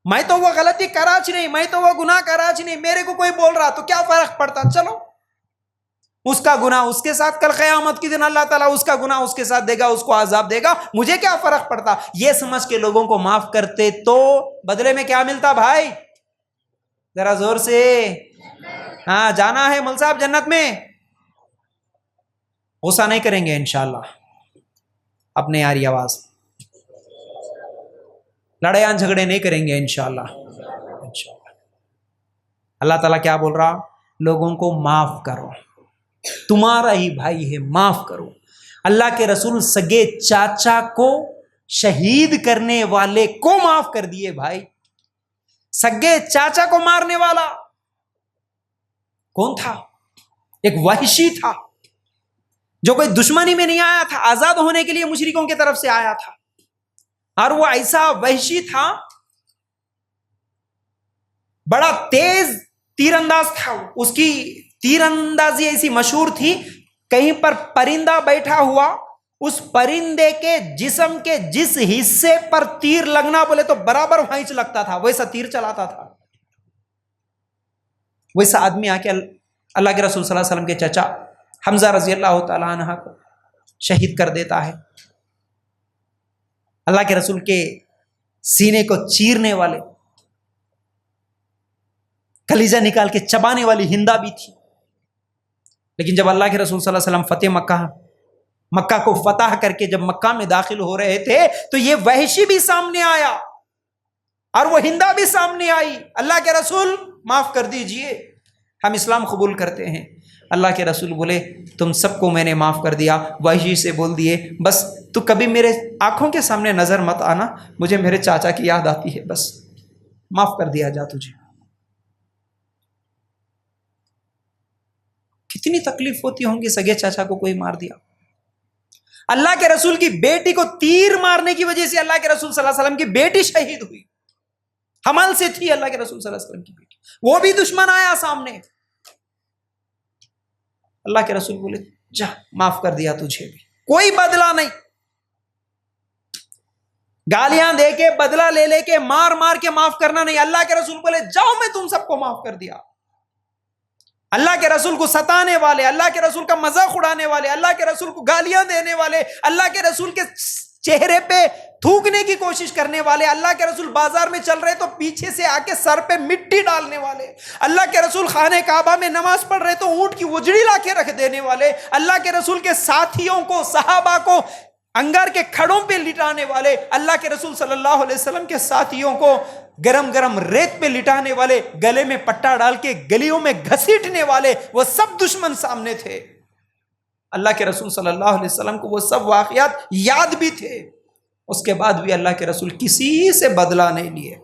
میں تو وہ غلطی کراچ نہیں، میں تو وہ گناہ کراچ نہیں، میرے کو کوئی بول رہا تو کیا فرق پڑتا، چلو اس کا گناہ اس کے ساتھ، کل قیامت کی دن اللہ تعالیٰ اس کا گناہ اس کے ساتھ دے گا، اس کو عذاب دے گا، مجھے کیا فرق پڑتا، یہ سمجھ کے لوگوں کو معاف کرتے تو بدلے میں کیا ملتا بھائی؟ ذرا زور سے، ہاں جانا ہے مول صاحب جنت میں، غصہ نہیں کریں گے انشاءاللہ، اپنے یاری آواز، لڑائیاں جھگڑے نہیں کریں گے انشاءاللہ۔ اللہ تعالیٰ کیا بول رہا؟ لوگوں کو معاف کرو، تمہارا ہی بھائی ہے، معاف کرو۔ اللہ کے رسول سگے چاچا کو شہید کرنے والے کو معاف کر دیے بھائی۔ سگے چاچا کو مارنے والا کون تھا؟ ایک وحشی تھا جو کوئی دشمنی میں نہیں آیا تھا، آزاد ہونے کے لیے مشرکوں کی طرف سے آیا تھا، اور وہ ایسا وحشی تھا، بڑا تیز تیر انداز تھا، اس کی تیر اندازی ایسی مشہور تھی، کہیں پر پرندہ بیٹھا ہوا، اس پرندے کے جسم کے جس حصے پر تیر لگنا بولے تو برابر وہیں لگتا تھا، ویسا تیر چلاتا تھا۔ ویسا آدمی آ کے اللہ کے رسول صلی اللہ علیہ وسلم کے چچا حمزہ رضی اللہ تعالیٰ عنہ کو شہید کر دیتا ہے۔ اللہ کے رسول کے سینے کو چیرنے والے، کلیجہ نکال کے چبانے والی ہندا بھی تھی، لیکن جب اللہ کے رسول صلی اللہ علیہ وسلم مکہ کو فتح کر کے جب مکہ میں داخل ہو رہے تھے تو یہ وحشی بھی سامنے آیا اور وہ ہندا بھی سامنے آئی۔ اللہ کے رسول معاف کر دیجئے، ہم اسلام قبول کرتے ہیں۔ اللہ کے رسول بولے تم سب کو میں نے معاف کر دیا۔ وحشی سے بول دیے بس تو کبھی میرے آنکھوں کے سامنے نظر مت آنا، مجھے میرے چاچا کی یاد آتی ہے، بس معاف کر دیا جا تجھے۔ کتنی تکلیف ہوتی ہوں گی سگے چاچا کو کوئی مار دیا۔ اللہ کے رسول کی بیٹی کو تیر مارنے کی وجہ سے اللہ کے رسول صلی اللہ علیہ وسلم کی بیٹی شہید ہوئی، حمل سے تھی اللہ کے رسول صلی اللہ علیہ وسلم کی بیٹی، وہ بھی دشمن آیا سامنے، اللہ کے رسول بولے جا معاف کر دیا تجھے بھی، کوئی بدلہ نہیں، گالیاں دے کے بدلہ لے لے کے مار مار کے معاف کرنا نہیں۔ اللہ کے رسول بولے جاؤ میں تم سب کو معاف کر دیا۔ اللہ کے رسول کو ستانے والے، اللہ کے رسول کا مذاق اڑانے والے، اللہ کے رسول کو گالیاں دینے والے، اللہ کے رسول کے چہرے پہ تھوکنے کی کوشش کرنے والے، اللہ کے رسول بازار میں چل رہے تو پیچھے سے آ کے سر پہ مٹی ڈالنے والے، اللہ کے رسول خانہ کعبہ میں نماز پڑھ رہے تو اونٹ کی وجڑی لا کے رکھ دینے والے، اللہ کے رسول کے ساتھیوں کو، صحابہ کو انگار کے کھڑوں پہ لٹانے والے، اللہ کے رسول صلی اللہ علیہ وسلم کے ساتھیوں کو گرم گرم ریت پہ لٹانے والے، گلے میں پٹا ڈال کے گلیوں میں گھسیٹنے والے، وہ سب دشمن سامنے تھے۔ اللہ کے رسول صلی اللہ علیہ وسلم کو وہ سب واقعات یاد بھی تھے، اس کے بعد بھی اللہ کے رسول کسی سے بدلہ نہیں لیے،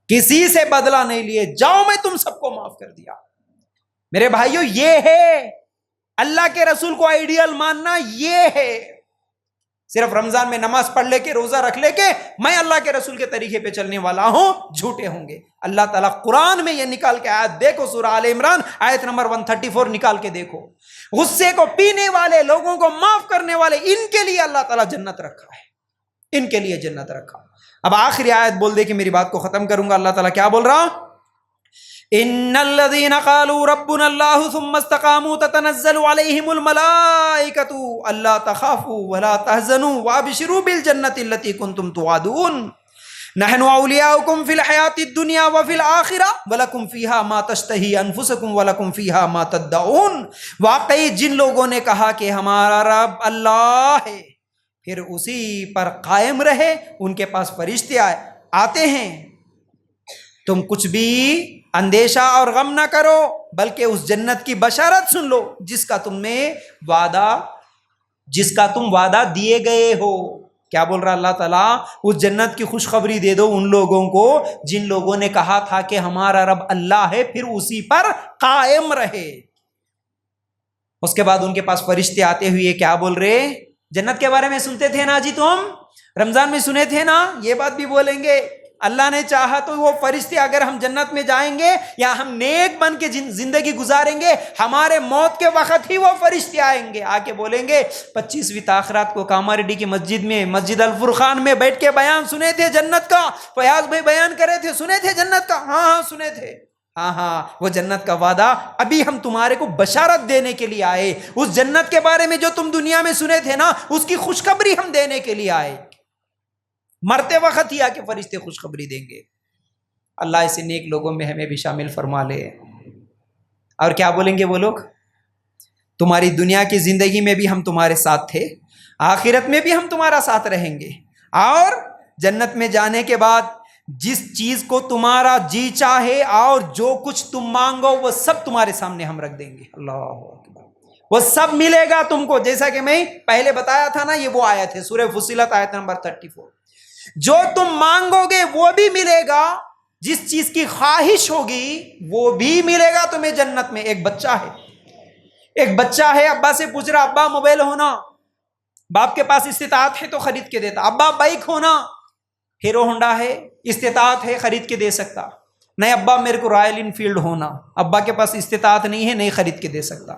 کسی سے بدلہ نہیں لیے، جاؤ میں تم سب کو معاف کر دیا۔ میرے بھائیو یہ ہے اللہ کے رسول کو آئیڈیل ماننا، یہ ہے صرف رمضان میں نماز پڑھ لے کے روزہ رکھ لے کے میں اللہ کے رسول کے طریقے پہ چلنے والا ہوں، جھوٹے ہوں گے۔ اللہ تعالیٰ قرآن میں یہ نکال کے آیت دیکھو، سورہ آل عمران آیت نمبر 134 نکال کے دیکھو، غصے کو پینے والے، لوگوں کو معاف کرنے والے، ان کے لیے اللہ تعالیٰ جنت رکھا ہے، ان کے لیے جنت رکھا۔ اب آخری آیت بول دے کہ میری بات کو ختم کروں گا۔ اللہ تعالیٰ کیا بول رہا؟ ان الذين قالوا ربنا الله ثم استقاموا تتنزل عليهم الملائكة الا تخافوا ولا تحزنوا وابشروا بالجنة التي كنتم توعدون نحن اولياؤكم في الحياة الدنيا وفي الآخرة ولكم فيها ما تشتهي انفسكم ولكم فيها ما تدعون۔ واقعی جن لوگوں نے کہا کہ ہمارا رب اللہ ہے، پھر اسی پر قائم رہے، ان کے پاس فرشتے آتے ہیں، تم کچھ بھی اندیشہ اور غم نہ کرو بلکہ اس جنت کی بشارت سن لو جس کا تم وعدہ دیے گئے ہو۔ کیا بول رہا اللہ تعالیٰ؟ اس جنت کی خوشخبری دے دو ان لوگوں کو جن لوگوں نے کہا تھا کہ ہمارا رب اللہ ہے، پھر اسی پر قائم رہے۔ اس کے بعد ان کے پاس فرشتے آتے ہوئے کیا بول رہے؟ جنت کے بارے میں سنتے تھے نا جی، تم رمضان میں سنے تھے نا، یہ بات بھی بولیں گے اللہ نے چاہا تو وہ فرشتے اگر ہم جنت میں جائیں گے یا ہم نیک بن کے زندگی گزاریں گے، ہمارے موت کے وقت ہی وہ فرشتے آئیں گے، آ کے بولیں گے 25ویں تاخرات کو کاماریڈی کی مسجد میں، مسجد الفرقان میں بیٹھ کے بیان سنے تھے جنت کا، فیاض بھائی بیان کرے تھے، سنے تھے جنت کا؟ ہاں ہاں سنے تھے۔ ہاں وہ جنت کا وعدہ ابھی ہم تمہارے کو بشارت دینے کے لیے آئے، اس جنت کے بارے میں جو تم دنیا میں سنے تھے نا، اس کی خوشخبری ہم دینے کے لیے آئے۔ مرتے وقت ہی آ کے فرشتے خوشخبری دیں گے۔ اللہ ایسے نیک لوگوں میں ہمیں بھی شامل فرما لے۔ اور کیا بولیں گے وہ لوگ؟ تمہاری دنیا کی زندگی میں بھی ہم تمہارے ساتھ تھے، آخرت میں بھی ہم تمہارا ساتھ رہیں گے، اور جنت میں جانے کے بعد جس چیز کو تمہارا جی چاہے اور جو کچھ تم مانگو وہ سب تمہارے سامنے ہم رکھ دیں گے۔ اللہ اکبر، وہ سب ملے گا تم کو، جیسا کہ میں پہلے بتایا تھا نا، یہ وہ آیت ہے سورہ فصلت آیت نمبر 34۔ جو تم مانگو گے وہ بھی ملے گا، جس چیز کی خواہش ہوگی وہ بھی ملے گا تمہیں جنت میں۔ ایک بچہ ہے ابا سے پوچھ رہا، ابا موبائل ہونا، باپ کے پاس استطاعت ہے تو خرید کے دیتا۔ ابا بائک ہونا، ہیرو ہونڈا ہے، استطاعت ہے خرید کے دے سکتا۔ نہیں ابا میرے کو رائل انفیلڈ ہونا، ابا کے پاس استطاعت نہیں ہے، نہیں خرید کے دے سکتا۔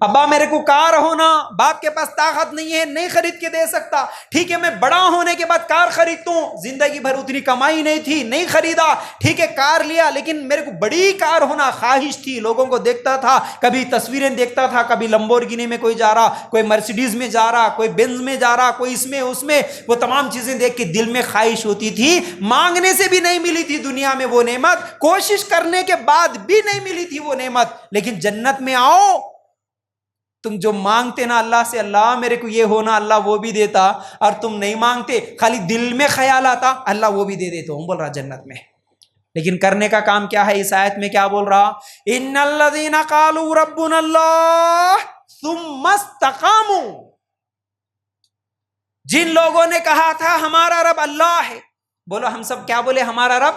ابا میرے کو کار ہونا، باپ کے پاس طاقت نہیں ہے، نہیں خرید کے دے سکتا۔ ٹھیک ہے میں بڑا ہونے کے بعد کار خریدتا ہوں، زندگی بھر اتنی کمائی نہیں تھی، نہیں خریدا، ٹھیک ہے کار لیا، لیکن میرے کو بڑی کار ہونا خواہش تھی، لوگوں کو دیکھتا تھا، کبھی تصویریں دیکھتا تھا، کبھی لمبورگینی میں کوئی جا رہا، کوئی مرسیڈیز میں جا رہا، کوئی بینز میں جا رہا، کوئی اس میں، وہ تمام چیزیں دیکھ کے دل میں خواہش ہوتی تھی، مانگنے سے بھی نہیں ملی تھی دنیا میں وہ نعمت، کوشش کرنے کے بعد بھی نہیں ملی تھی وہ نعمت، لیکن جنت میں آؤ تم جو مانگتے نا اللہ سے، اللہ میرے کو یہ ہونا، اللہ وہ بھی دیتا، اور تم نہیں مانگتے، خالی دل میں خیال آتا، اللہ وہ بھی دے دیتا ہوں، بول رہا جنت میں۔ لیکن کرنے کا کام کیا ہے؟ اس آیت میں کیا بول رہا؟ ان الذین قالوا ربنا اللہ ثم استقاموا، جن لوگوں نے کہا تھا ہمارا رب اللہ ہے، بولو ہم سب کیا بولے؟ ہمارا رب،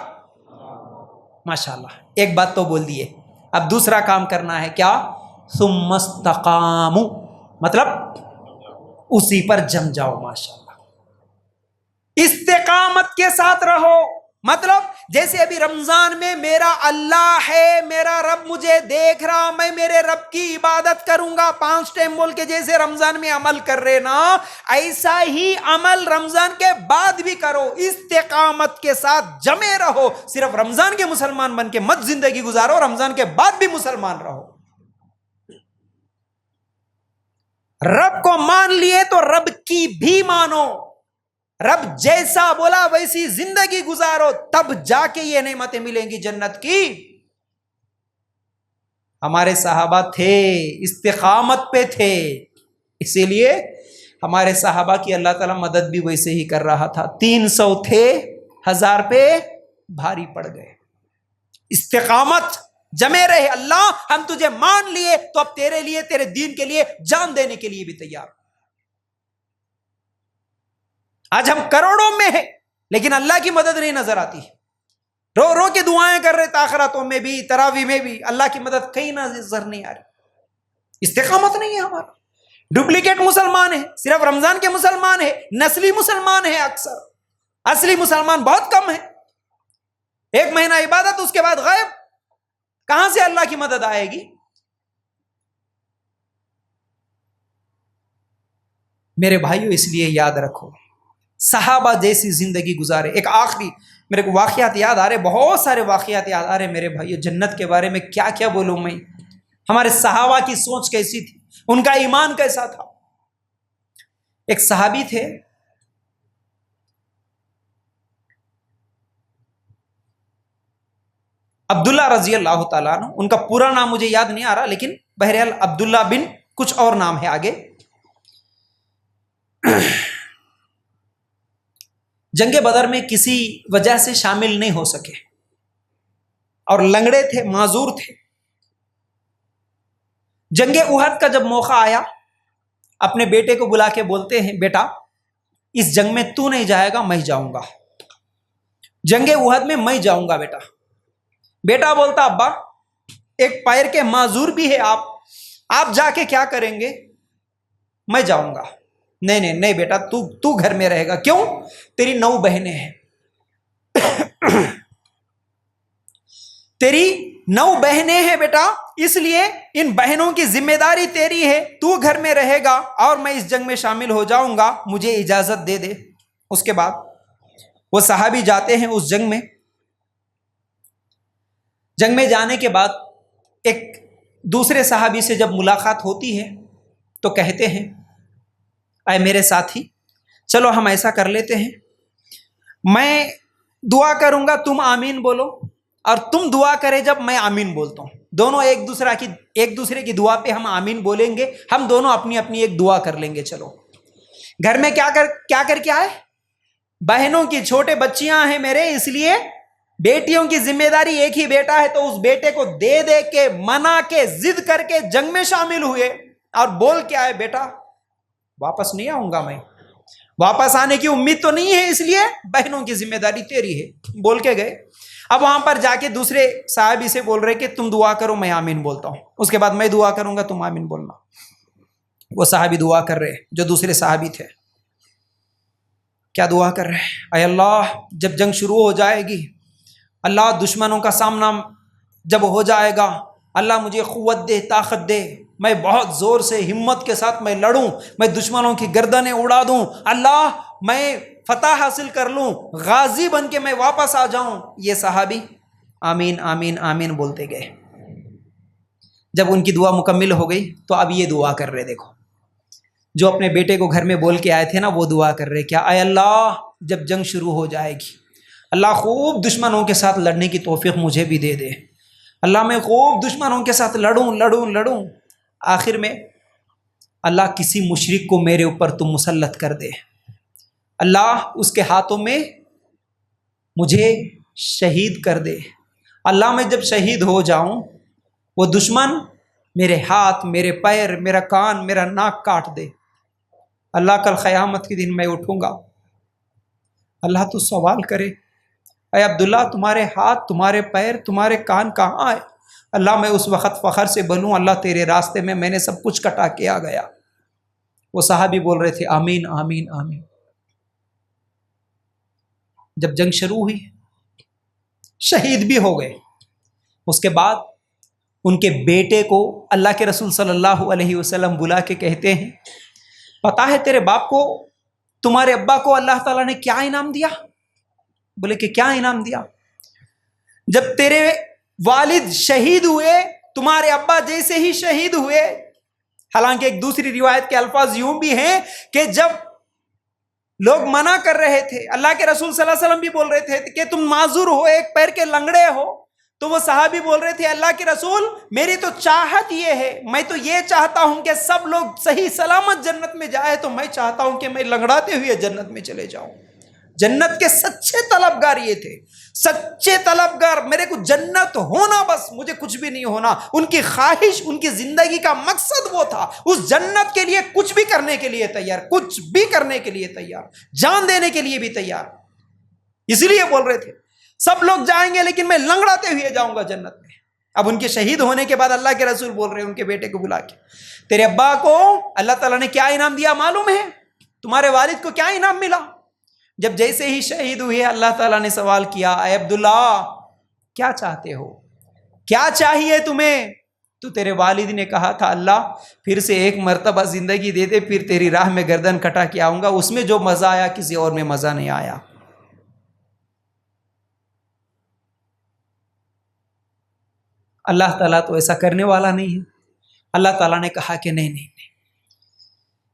ماشاءاللہ ایک بات تو بول دیے، اب دوسرا کام کرنا ہے، کیا؟ ثم استقاموا، مطلب اسی پر جم جاؤ، ماشاءاللہ استقامت کے ساتھ رہو۔ مطلب جیسے ابھی رمضان میں میرا اللہ ہے، میرا رب مجھے دیکھ رہا، میں میرے رب کی عبادت کروں گا 5 ٹائم بول کے، جیسے رمضان میں عمل کر رہے نا، ایسا ہی عمل رمضان کے بعد بھی کرو، استقامت کے ساتھ جمے رہو، صرف رمضان کے مسلمان بن کے مت زندگی گزارو، رمضان کے بعد بھی مسلمان رہو۔ رب کو مان لیے تو رب کی بھی مانو، رب جیسا بولا ویسی زندگی گزارو، تب جا کے یہ نعمتیں ملیں گی جنت کی۔ ہمارے صحابہ تھے، استقامت پہ تھے، اسی لیے ہمارے صحابہ کی اللہ تعالیٰ مدد بھی ویسے ہی کر رہا تھا۔ 300 تھے، 1000 پہ بھاری پڑ گئے۔ استقامت، جمے رہے، اللہ ہم تجھے مان لیے تو اب تیرے لیے، تیرے دین کے لیے جان دینے کے لیے بھی تیار۔ آج ہم کروڑوں میں ہیں لیکن اللہ کی مدد نہیں نظر آتی، رو رو کے دعائیں کر رہے، تاخراتوں میں بھی، تراویح میں بھی، اللہ کی مدد کہیں نظر نہیں آ رہی۔ استقامت نہیں ہے ہمارا، ڈپلیکیٹ مسلمان ہیں، صرف رمضان کے مسلمان ہیں، نسلی مسلمان ہیں، اکثر اصلی مسلمان بہت کم ہیں۔ 1 مہینہ عبادت، اس کے بعد غائب، کہاں سے اللہ کی مدد آئے گی؟ میرے بھائیو اس لیے یاد رکھو، صحابہ جیسی زندگی گزارے۔ ایک آخری میرے کو واقعات یاد آ رہے، بہت سارے واقعات یاد آ رہے میرے بھائیو، جنت کے بارے میں کیا کیا بولوں میں۔ ہمارے صحابہ کی سوچ کیسی تھی، ان کا ایمان کیسا تھا۔ ایک صحابی تھے، عبداللہ رضی اللہ تعالیٰ عنہ، ان کا پورا نام مجھے یاد نہیں آ رہا، لیکن بہرحال عبداللہ بن کچھ اور نام ہے آگے۔ جنگ بدر میں کسی وجہ سے شامل نہیں ہو سکے اور لنگڑے تھے، معذور تھے۔ جنگ احد کا جب موقع آیا، اپنے بیٹے کو بلا کے بولتے ہیں، بیٹا اس جنگ میں تو نہیں جائے گا، میں جاؤں گا، جنگ احد میں میں جاؤں گا بیٹا۔ بیٹا بولتا، ابا ایک پیر کے معذور بھی ہے آپ جا کے کیا کریں گے؟ میں جاؤں گا۔ نہیں بیٹا، تو گھر میں رہے گا۔ کیوں؟ تیری 9 بہنیں ہیں، تیری 9 بہنیں ہیں بیٹا، اس لیے ان بہنوں کی ذمہ داری تیری ہے، تو گھر میں رہے گا اور میں اس جنگ میں شامل ہو جاؤں گا، مجھے اجازت دے دے۔ اس کے بعد وہ صحابی جاتے ہیں اس جنگ میں۔ جنگ میں جانے کے بعد ایک دوسرے صحابی سے جب ملاقات ہوتی ہے تو کہتے ہیں اے میرے ساتھی، چلو ہم ایسا کر لیتے ہیں، میں دعا کروں گا تم آمین بولو، اور تم دعا کرے جب میں آمین بولتا ہوں، دونوں ایک دوسرے کی دعا پہ ہم آمین بولیں گے، ہم دونوں اپنی اپنی ایک دعا کر لیں گے۔ چلو گھر میں کیا کر کے آئے؟ بہنوں کی چھوٹے بچیاں ہیں میرے، اس لیے بیٹیوں کی ذمہ داری ایک ہی بیٹا ہے، تو اس بیٹے کو دے کے منا کے ضد کر کے جنگ میں شامل ہوئے اور بول کے آئے بیٹا واپس نہیں آؤں گا، میں واپس آنے کی امید تو نہیں ہے، اس لیے بہنوں کی ذمہ داری تیری ہے، بول کے گئے۔ اب وہاں پر جا کے دوسرے صحابی سے بول رہے کہ تم دعا کرو میں آمین بولتا ہوں، اس کے بعد میں دعا کروں گا تم آمین بولنا۔ وہ صحابی دعا کر رہے جو دوسرے صحابی تھے، کیا دعا کر رہے ہیں؟ اے اللہ جب جنگ شروع ہو جائے گی، اللہ دشمنوں کا سامنا جب ہو جائے گا، اللہ مجھے قوت دے، طاقت دے، میں بہت زور سے ہمت کے ساتھ میں لڑوں، میں دشمنوں کی گردنیں اڑا دوں، اللہ میں فتح حاصل کر لوں، غازی بن کے میں واپس آ جاؤں۔ یہ صحابی آمین آمین آمین بولتے گئے۔ جب ان کی دعا مکمل ہو گئی تو اب یہ دعا کر رہے، دیکھو جو اپنے بیٹے کو گھر میں بول کے آئے تھے نا، وہ دعا کر رہے کیا؟ اے اللہ جب جنگ شروع ہو جائے گی، اللہ خوب دشمنوں کے ساتھ لڑنے کی توفیق مجھے بھی دے دے، اللہ میں خوب دشمنوں کے ساتھ لڑوں۔ آخر میں اللہ کسی مشرک کو میرے اوپر تم مسلط کر دے، اللہ اس کے ہاتھوں میں مجھے شہید کر دے، اللہ میں جب شہید ہو جاؤں وہ دشمن میرے ہاتھ، میرے پیر، میرا کان، میرا ناک کاٹ دے، اللہ کل قیامت کے دن میں اٹھوں گا، اللہ تو سوال کرے اے عبداللہ تمہارے ہاتھ، تمہارے پیر، تمہارے کان کہاں ہے؟ اللہ میں اس وقت فخر سے بولوں اللہ تیرے راستے میں نے سب کچھ کٹا کے آ گیا۔ وہ صحابی بول رہے تھے آمین آمین آمین۔ جب جنگ شروع ہوئی شہید بھی ہو گئے، اس کے بعد ان کے بیٹے کو اللہ کے رسول صلی اللہ علیہ وسلم بلا کے کہتے ہیں پتا ہے تیرے باپ کو، تمہارے ابا کو اللہ تعالیٰ نے کیا انعام دیا؟ بولے کہ کیا انعام دیا؟ جب تیرے والد شہید ہوئے، تمہارے ابا جیسے ہی شہید ہوئے، حالانکہ ایک دوسری روایت کے الفاظ یوں بھی ہیں کہ جب لوگ منع کر رہے تھے، اللہ کے رسول صلی اللہ علیہ وسلم بھی بول رہے تھے کہ تم معذور ہو، ایک پیر کے لنگڑے ہو، تو وہ صحابی بول رہے تھے اللہ کے رسول میری تو چاہت یہ ہے، میں تو یہ چاہتا ہوں کہ سب لوگ صحیح سلامت جنت میں جائے، تو میں چاہتا ہوں کہ میں لنگڑاتے ہوئے جنت میں چلے جاؤں۔ جنت کے سچے طلبگار یہ تھے، سچے طلبگار، میرے کو جنت ہونا بس، مجھے کچھ بھی نہیں ہونا۔ ان کی خواہش، ان کی زندگی کا مقصد وہ تھا، اس جنت کے لیے کچھ بھی کرنے کے لیے تیار، کچھ بھی کرنے کے لیے تیار، جان دینے کے لیے بھی تیار۔ اس لیے بول رہے تھے سب لوگ جائیں گے لیکن میں لنگڑاتے ہوئے جاؤں گا جنت میں۔ اب ان کے شہید ہونے کے بعد اللہ کے رسول بول رہے ہیں ان کے بیٹے کو بلا کے تیرے ابا کو اللہ تعالیٰ نے کیا انعام دیا معلوم ہے؟ تمہارے والد کو کیا انعام ملا؟ جب جیسے ہی شہید ہوئے اللہ تعالیٰ نے سوال کیا اے عبداللہ کیا چاہتے ہو، کیا چاہیے تمہیں؟ تو تیرے والد نے کہا تھا اللہ پھر سے ایک مرتبہ زندگی دے دے، پھر تیری راہ میں گردن کٹا کے آؤں گا، اس میں جو مزہ آیا کسی اور میں مزہ نہیں آیا۔ اللہ تعالیٰ تو ایسا کرنے والا نہیں ہے۔ اللہ تعالیٰ نے کہا کہ نہیں،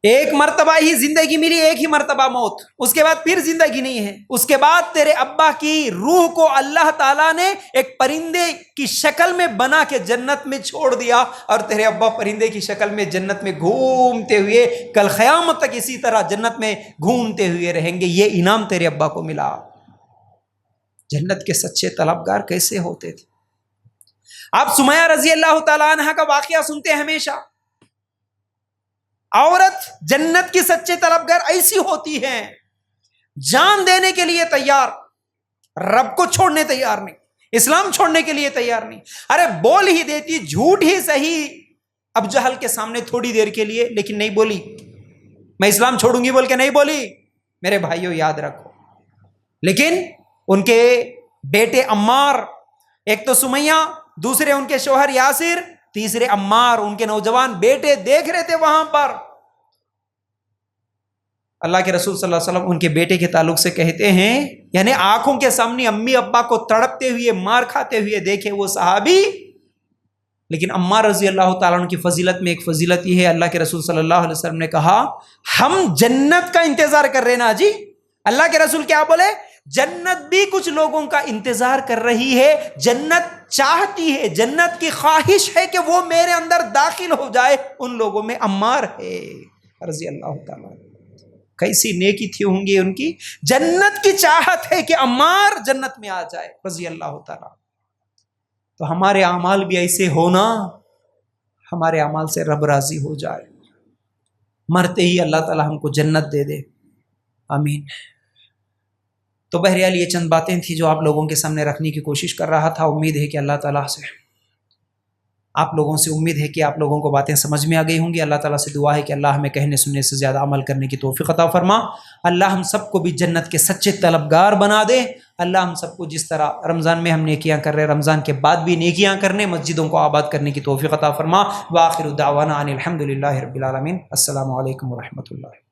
ایک مرتبہ ہی زندگی ملی، ایک ہی مرتبہ موت، اس کے بعد پھر زندگی نہیں ہے۔ اس کے بعد تیرے ابا کی روح کو اللہ تعالیٰ نے ایک پرندے کی شکل میں بنا کے جنت میں چھوڑ دیا، اور تیرے ابا پرندے کی شکل میں جنت میں گھومتے ہوئے کل قیامت تک اسی طرح جنت میں گھومتے ہوئے رہیں گے۔ یہ انعام تیرے ابا کو ملا۔ جنت کے سچے طلبگار کیسے ہوتے تھے؟ آپ سمیہ رضی اللہ تعالیٰ عنہ کا واقعہ سنتے ہیں ہمیشہ۔ عورت جنت کی سچے طلبگار ایسی ہوتی ہیں، جان دینے کے لیے تیار، رب کو چھوڑنے تیار نہیں، اسلام چھوڑنے کے لیے تیار نہیں۔ ارے بول ہی دیتی، جھوٹ ہی صحیح، ابو جہل کے سامنے تھوڑی دیر کے لیے، لیکن نہیں بولی میں اسلام چھوڑوں گی، بول کے نہیں بولی۔ میرے بھائیوں یاد رکھو، لیکن ان کے بیٹے عمار، ایک تو سمیہ، دوسرے ان کے شوہر یاسر، تیسرے عمار، ان کے نوجوان بیٹے دیکھ رہے تھے وہاں پر۔ اللہ کے رسول صلی اللہ علیہ وسلم ان کے بیٹے کے تعلق سے کہتے ہیں، یعنی آنکھوں کے سامنے امی ابا کو تڑپتے ہوئے مار کھاتے ہوئے دیکھے وہ صحابی، لیکن عمار رضی اللہ تعالیٰ عنہ کی فضیلت میں ایک فضیلت یہ ہے، اللہ کے رسول صلی اللہ علیہ وسلم نے کہا ہم جنت کا انتظار کر رہے نا جی۔ اللہ کے رسول کیا بولے؟ جنت بھی کچھ لوگوں کا انتظار کر رہی ہے، جنت چاہتی ہے، جنت کی خواہش ہے کہ وہ میرے اندر داخل ہو جائے، ان لوگوں میں عمار ہے رضی اللہ تعالیٰ۔ کیسی نیکی تھی ہوں گی ان کی، جنت کی چاہت ہے کہ عمار جنت میں آ جائے رضی اللہ تعالیٰ۔ تو ہمارے اعمال بھی ایسے ہونا، ہمارے اعمال سے رب راضی ہو جائے، مرتے ہی اللہ تعالیٰ ہم کو جنت دے دے، آمین۔ تو بہرحال یہ چند باتیں تھیں جو آپ لوگوں کے سامنے رکھنے کی کوشش کر رہا تھا۔ امید ہے کہ اللہ تعالیٰ سے، آپ لوگوں سے امید ہے کہ آپ لوگوں کو باتیں سمجھ میں آ گئی ہوں گی۔ اللہ تعالیٰ سے دعا ہے کہ اللہ ہمیں کہنے سننے سے زیادہ عمل کرنے کی توفیق عطا فرما۔ اللہ ہم سب کو بھی جنت کے سچے طلبگار بنا دے۔ اللہ ہم سب کو جس طرح رمضان میں ہم نیکیاں کر رہے ہیں، رمضان کے بعد بھی نیکیاں کرنے، مسجدوں کو آباد کرنے کی توفیق عطا فرما۔ وآخر دعوانا ان الحمد للہ رب العالمین۔ السلام علیکم ورحمۃ اللہ۔